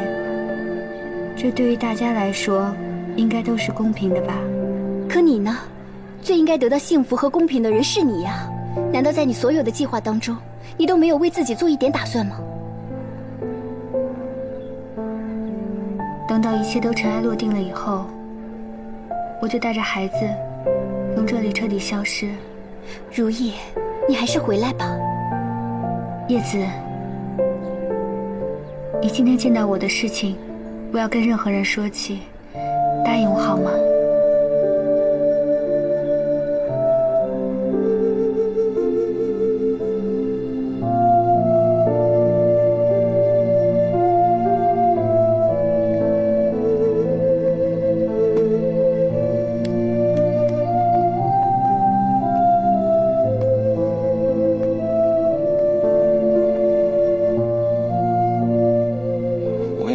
S14: 这对于大家来说，应该都是公平的吧？
S2: 可你呢？最应该得到幸福和公平的人是你呀！难道在你所有的计划当中，你都没有为自己做一点打算吗？
S14: 等到一切都尘埃落定了以后，我就带着孩子从这里彻底消失。
S2: 如意，你还是回来吧。
S14: 叶子，你今天见到我的事情，不要跟任何人说起，答应我好吗？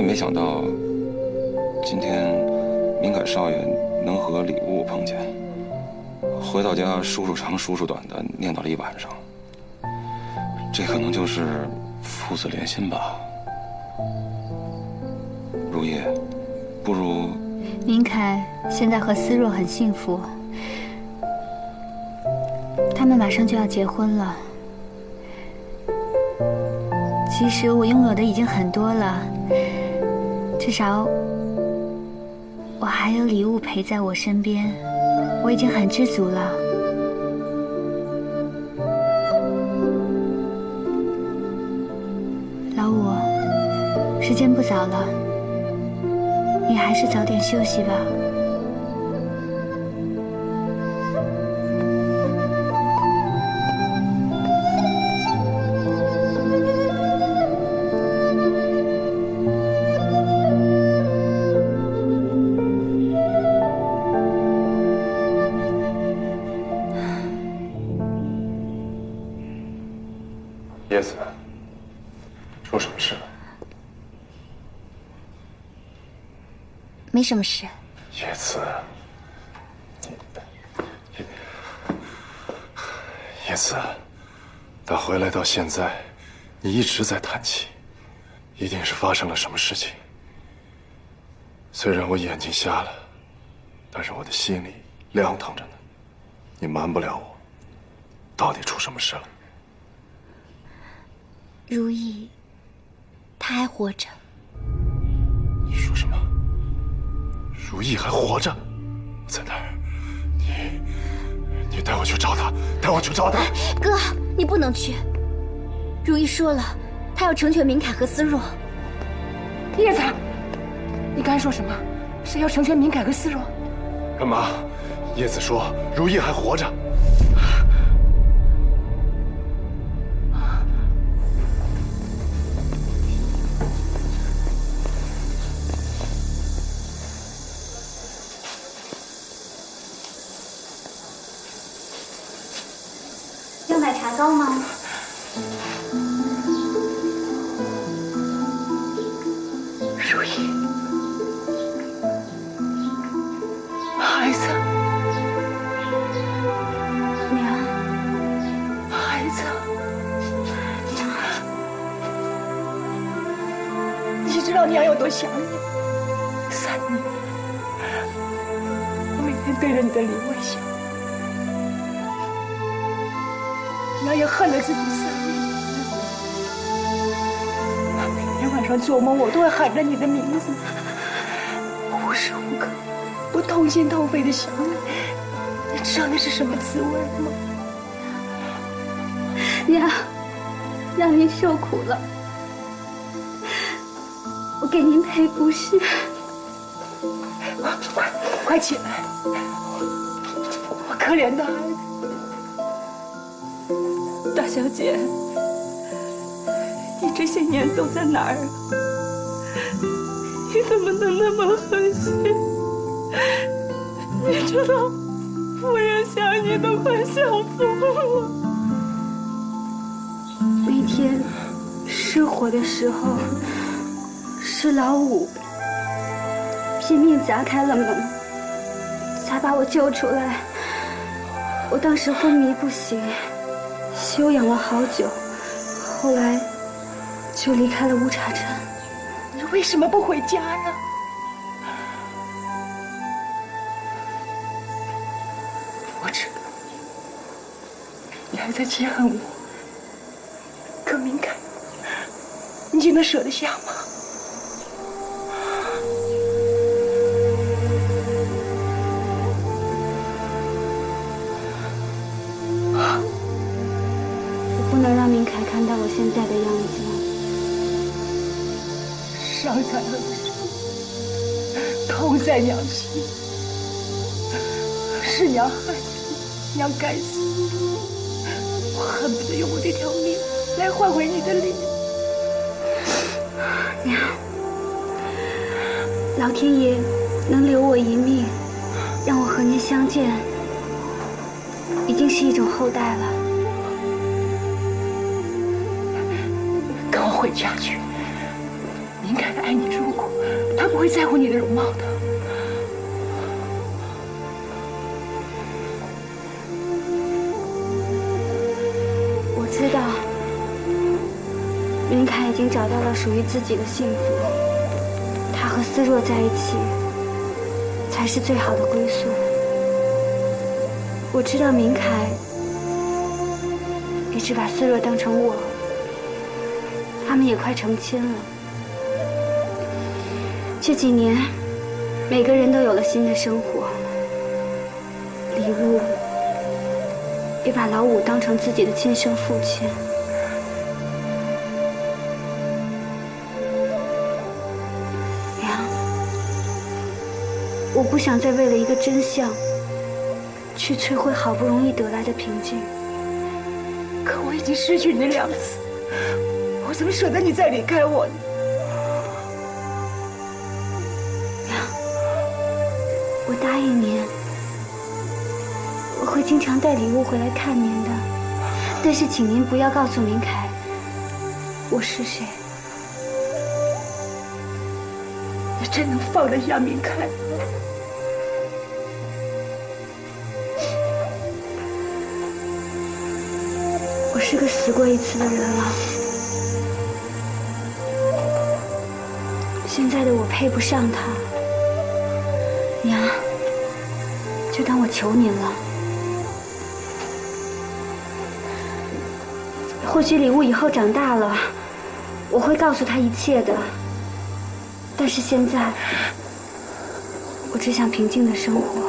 S4: 没想到今天明凯少爷能和礼物碰见，回到家叔叔长叔叔短的念叨了一晚上。这可能就是父子连心吧。如意，不如
S14: 明凯现在和思若很幸福，他们马上就要结婚了。其实我拥有的已经很多了。至少，我还有礼物陪在我身边，我已经很知足了。老五，时间不早了，你还是早点休息吧。
S7: 叶子，出什么事了？
S2: 没什么事。
S7: 叶子，叶子，打回来到现在，你一直在叹气，一定是发生了什么事情。虽然我眼睛瞎了，但是我的心里亮堂着呢。你瞒不了我，到底出什么事了？
S2: 如意，她还活着。
S7: 你说什么？如意还活着？在哪儿？你带我去找她，带我去找她。
S2: 哥，你不能去。如意说了，她要成全明凯和思若。
S6: 叶子，你刚才说什么？是要成全明凯和思若？
S7: 干嘛？叶子说如意还活着。
S8: 要买茶糕吗？
S6: 如意，孩子，
S8: 娘，
S6: 孩子，你知道娘有多想你？3年，我每天对着你的脸微笑。娘也恨了自己3年，每天晚上做梦，我都会喊着你的名字，无时无刻不痛心痛肺的想你。你知道那是什么滋味吗？
S8: 娘，让您受苦了，我给您赔不是。
S6: 快起来，我可怜的孩子。
S5: 大小姐，你这些年都在哪儿啊？你怎么能那么狠心？你知道，夫人想你都快想疯了。
S8: 那天失火的时候，是老五拼命砸开了门，才把我救出来。我当时昏迷不醒。休养了好久，后来就离开了乌茶镇。
S6: 你为什么不回家呢？我知道，你还在记恨我。可明凯，你就能舍得下吗？
S8: 不能让明凯看到我现在的样子。
S6: 伤残很深，痛在娘心，是娘害你，娘该死。我恨不得用我这条命来换回你的利。
S14: 娘，老天爷能留我一命，让我和您相见，已经是一种厚待了。
S6: 跟我回家去。明凯爱你如故，他不会在乎你的容貌的。
S14: 我知道，明凯已经找到了属于自己的幸福，他和思若在一起，才是最好的归宿。我知道明凯一直把思若当成我，他们也快成亲了。这几年，每个人都有了新的生活。李雾也把老五当成自己的亲生父亲。娘，我不想再为了一个真相，去摧毁好不容易得来的平静。
S6: 可我已经失去你2次，我怎么舍得你再离开我呢？
S14: 我答应您，我会经常带礼物回来看您的，但是请您不要告诉明凯我是谁。
S6: 你真能放得下明凯？
S14: 我是个死过一次的人了，现在的我配不上他。娘，就当我求您了。或许礼物以后长大了，我会告诉他一切的。但是现在，我只想平静的生活。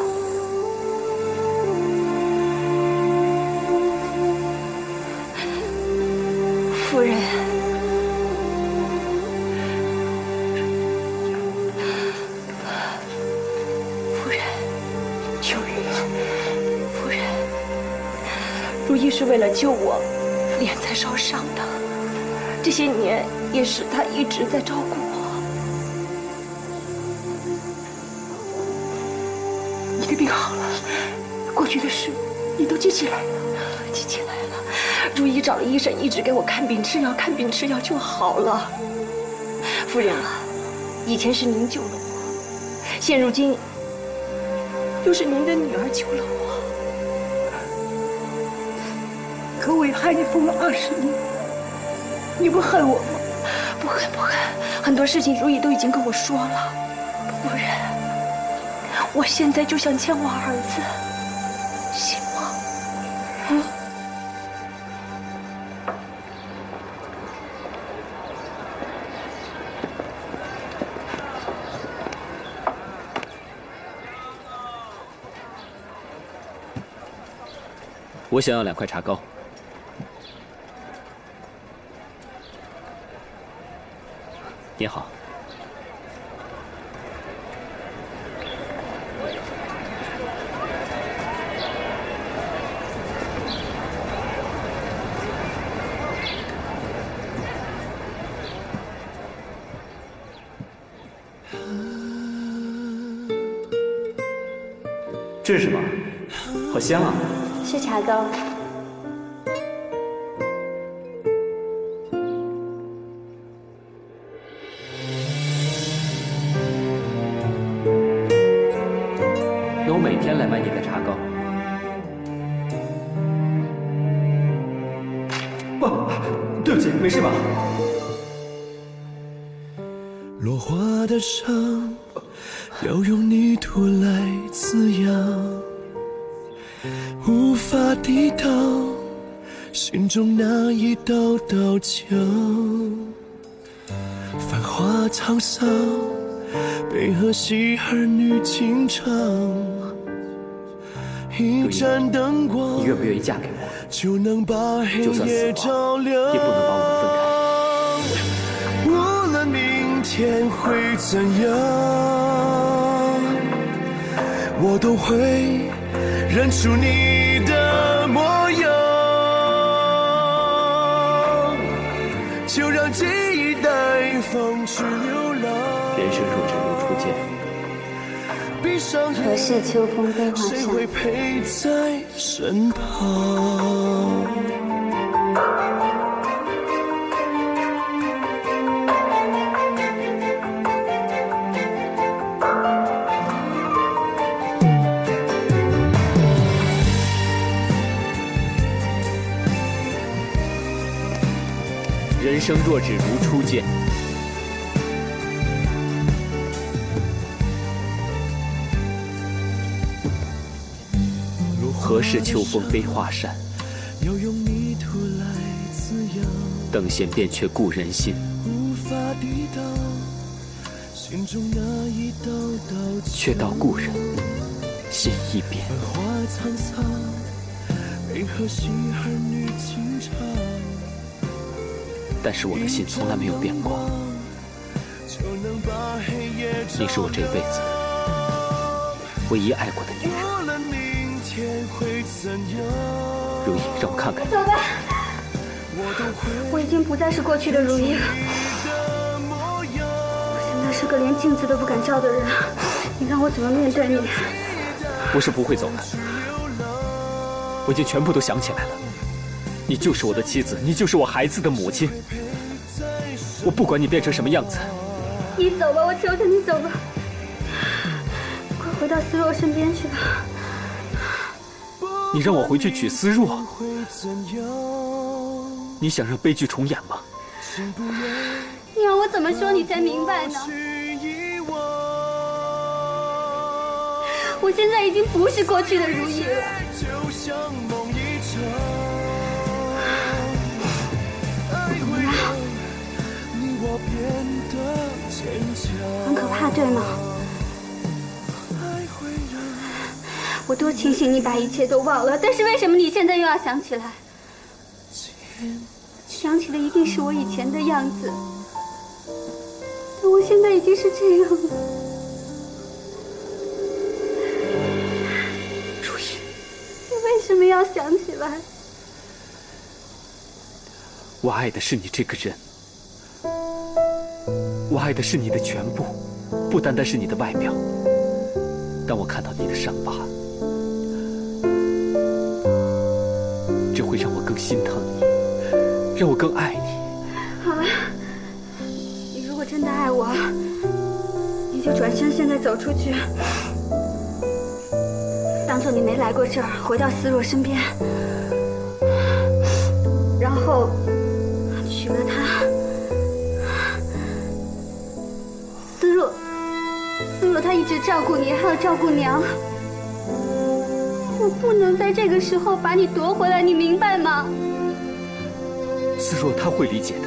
S6: 夫人。如意是为了救我，脸才烧伤的。这些年也是他一直在照顾我。你的病好了，过去的事你都记起来了，记起来了。如意找了医生，一直给我看病吃药，看病吃药就好了。夫人啊，以前是您救了我，现如今又是您的女儿救了我。可我也害你疯了20年，你不恨我吗？不恨不恨，很多事情如意都已经跟我说了。夫人，我现在就想见我儿子，行吗？
S1: 我想要2块茶糕。你好。这是什么？好香啊！
S14: 是茶糕。
S1: 那我每天来买你的茶糕。不，对不起，没事吧？
S20: 落花的伤要用泥土来滋养，无法抵挡心中那一道道墙。繁华沧桑，悲和喜儿女情长。一盏灯光，
S1: 你愿不愿意嫁给我？
S20: 就能把黑夜照亮，
S1: 也不能把我们分开。
S20: 无论明天会怎样，我都会认出你的模样。就让记忆带风去流浪。
S1: 人生若只如初见，
S20: 闭上
S14: 何事秋风悲画扇，
S20: 谁会陪在身旁？
S1: 人生若只如初见，何事秋风悲画扇？等闲变却故人心。却道故人心易变。但是我的心从来没有变过。你是我这辈子唯一爱过的女人。如意，让我看看。
S8: 走吧，我已经不再是过去的如意了。我现在是个连镜子都不敢照的人，你让我怎么面对你？
S1: 我是不会走的。我已经全部都想起来了。你就是我的妻子，你就是我孩子的母亲。我不管你变成什么样子。
S8: 你走吧，我求求你走吧，快回到思若身边去吧。
S1: 你让我回去娶思若，你想让悲剧重演吗？
S8: 你让我怎么说你才明白呢？我现在已经不是过去的如意了。很可怕，对吗？我多庆幸你把一切都忘了，但是为什么你现在又要想起来？想起的一定是我以前的样子，但我现在已经是这样了。
S1: 如意，
S8: 你为什么要想起来？
S1: 我爱的是你这个人。我爱的是你的全部，不单单是你的外表。当我看到你的伤疤，这会让我更心疼你，让我更爱你。
S8: 好了，你如果真的爱我，你就转身现在走出去，当做你没来过这儿，回到思若身边，然后娶了她。思若她一直照顾你，还要照顾娘。我不能在这个时候把你夺回来，你明白吗？
S1: 思若她会理解的。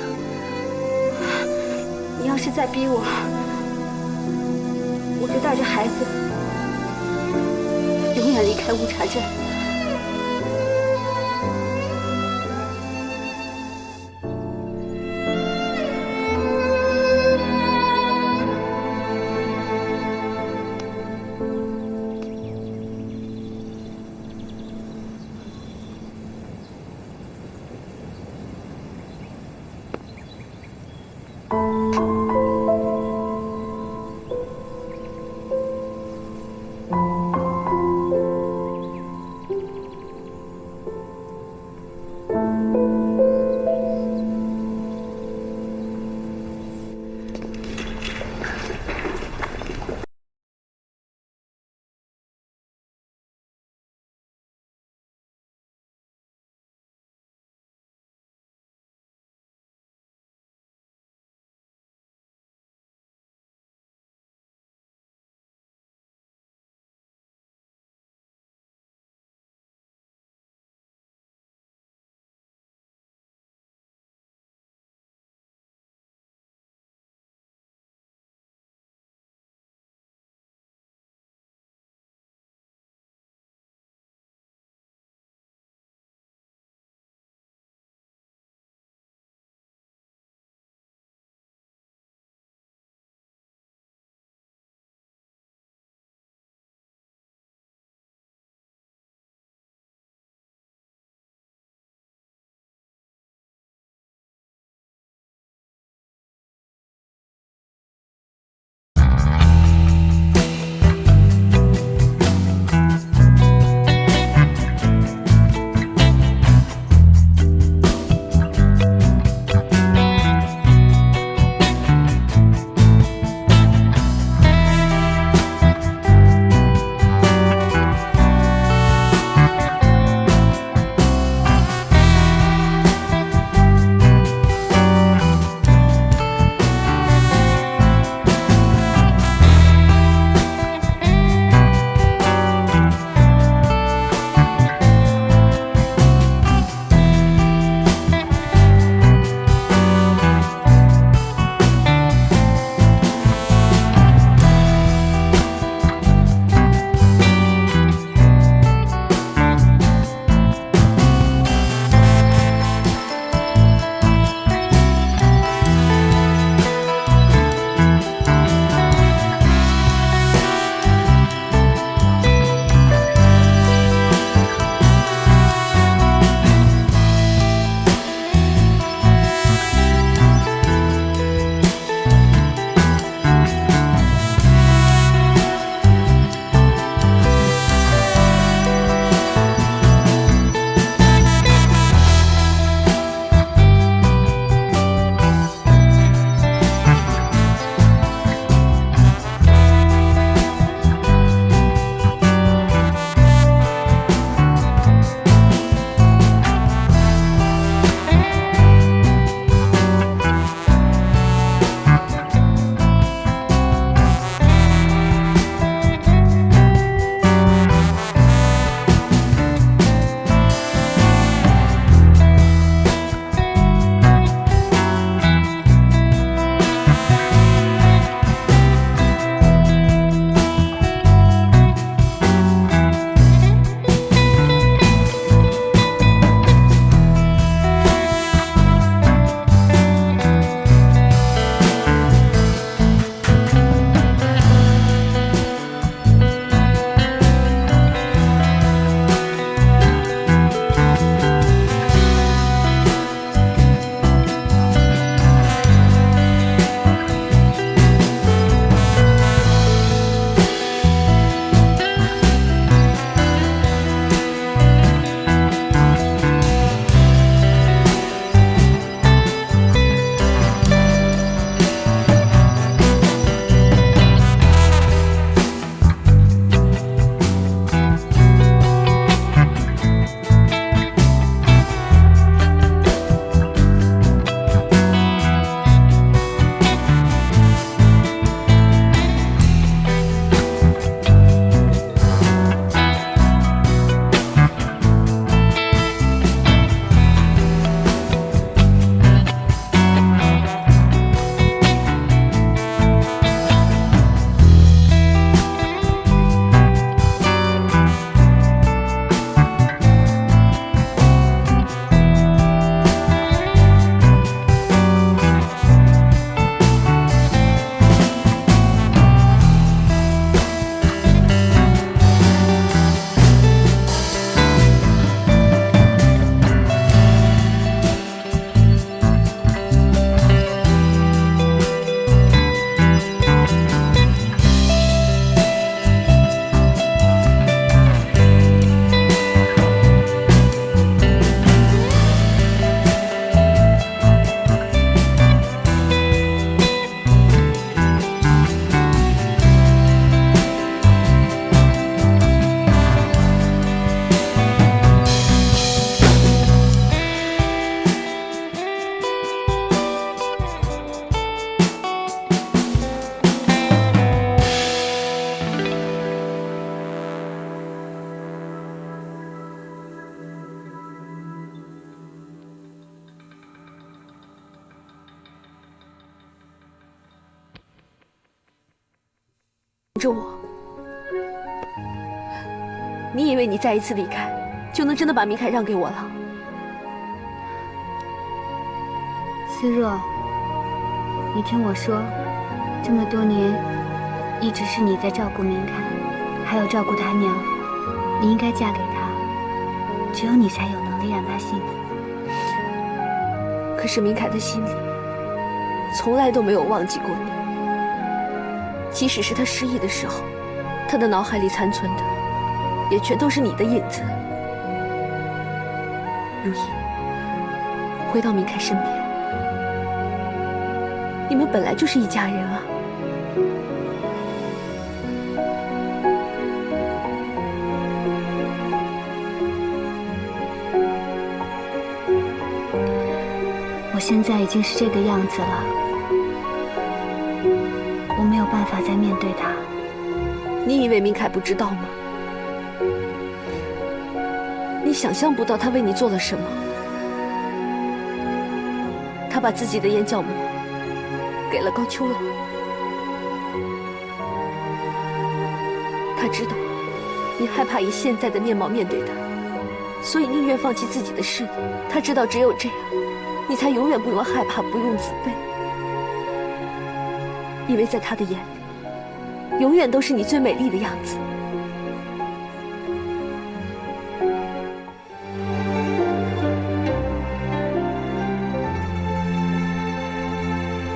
S8: 你要是再逼我，我就带着孩子永远离开乌察镇。
S16: 着我。你以为你再一次离开，就能真的把明凯让给我了？
S14: 思若，你听我说，这么多年，一直是你在照顾明凯，还有照顾他娘。你应该嫁给他，只有你才有能力让他幸福。
S16: 可是明凯的心里，从来都没有忘记过你。即使是他失忆的时候，他的脑海里残存的，也全都是你的影子。如意，回到明凯身边，你们本来就是一家人啊。
S14: 我现在已经是这个样子了，我没有办法再面对他。
S16: 你以为明凯不知道吗？你想象不到他为你做了什么。他把自己的眼角膜给了高秋朗。他知道你害怕以现在的面貌面对他，所以宁愿放弃自己的事业。他知道只有这样，你才永远不用害怕，不用自卑。因为在他的眼里，永远都是你最美丽的样子。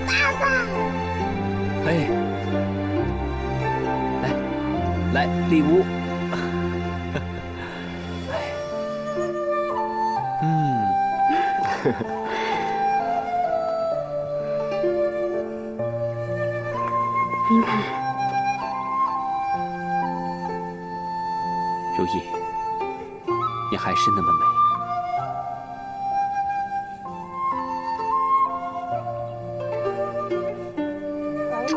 S19: 爸爸，
S1: 哎，来礼物。
S14: 明凯，
S1: 如意，你还是那么美。
S19: 老五，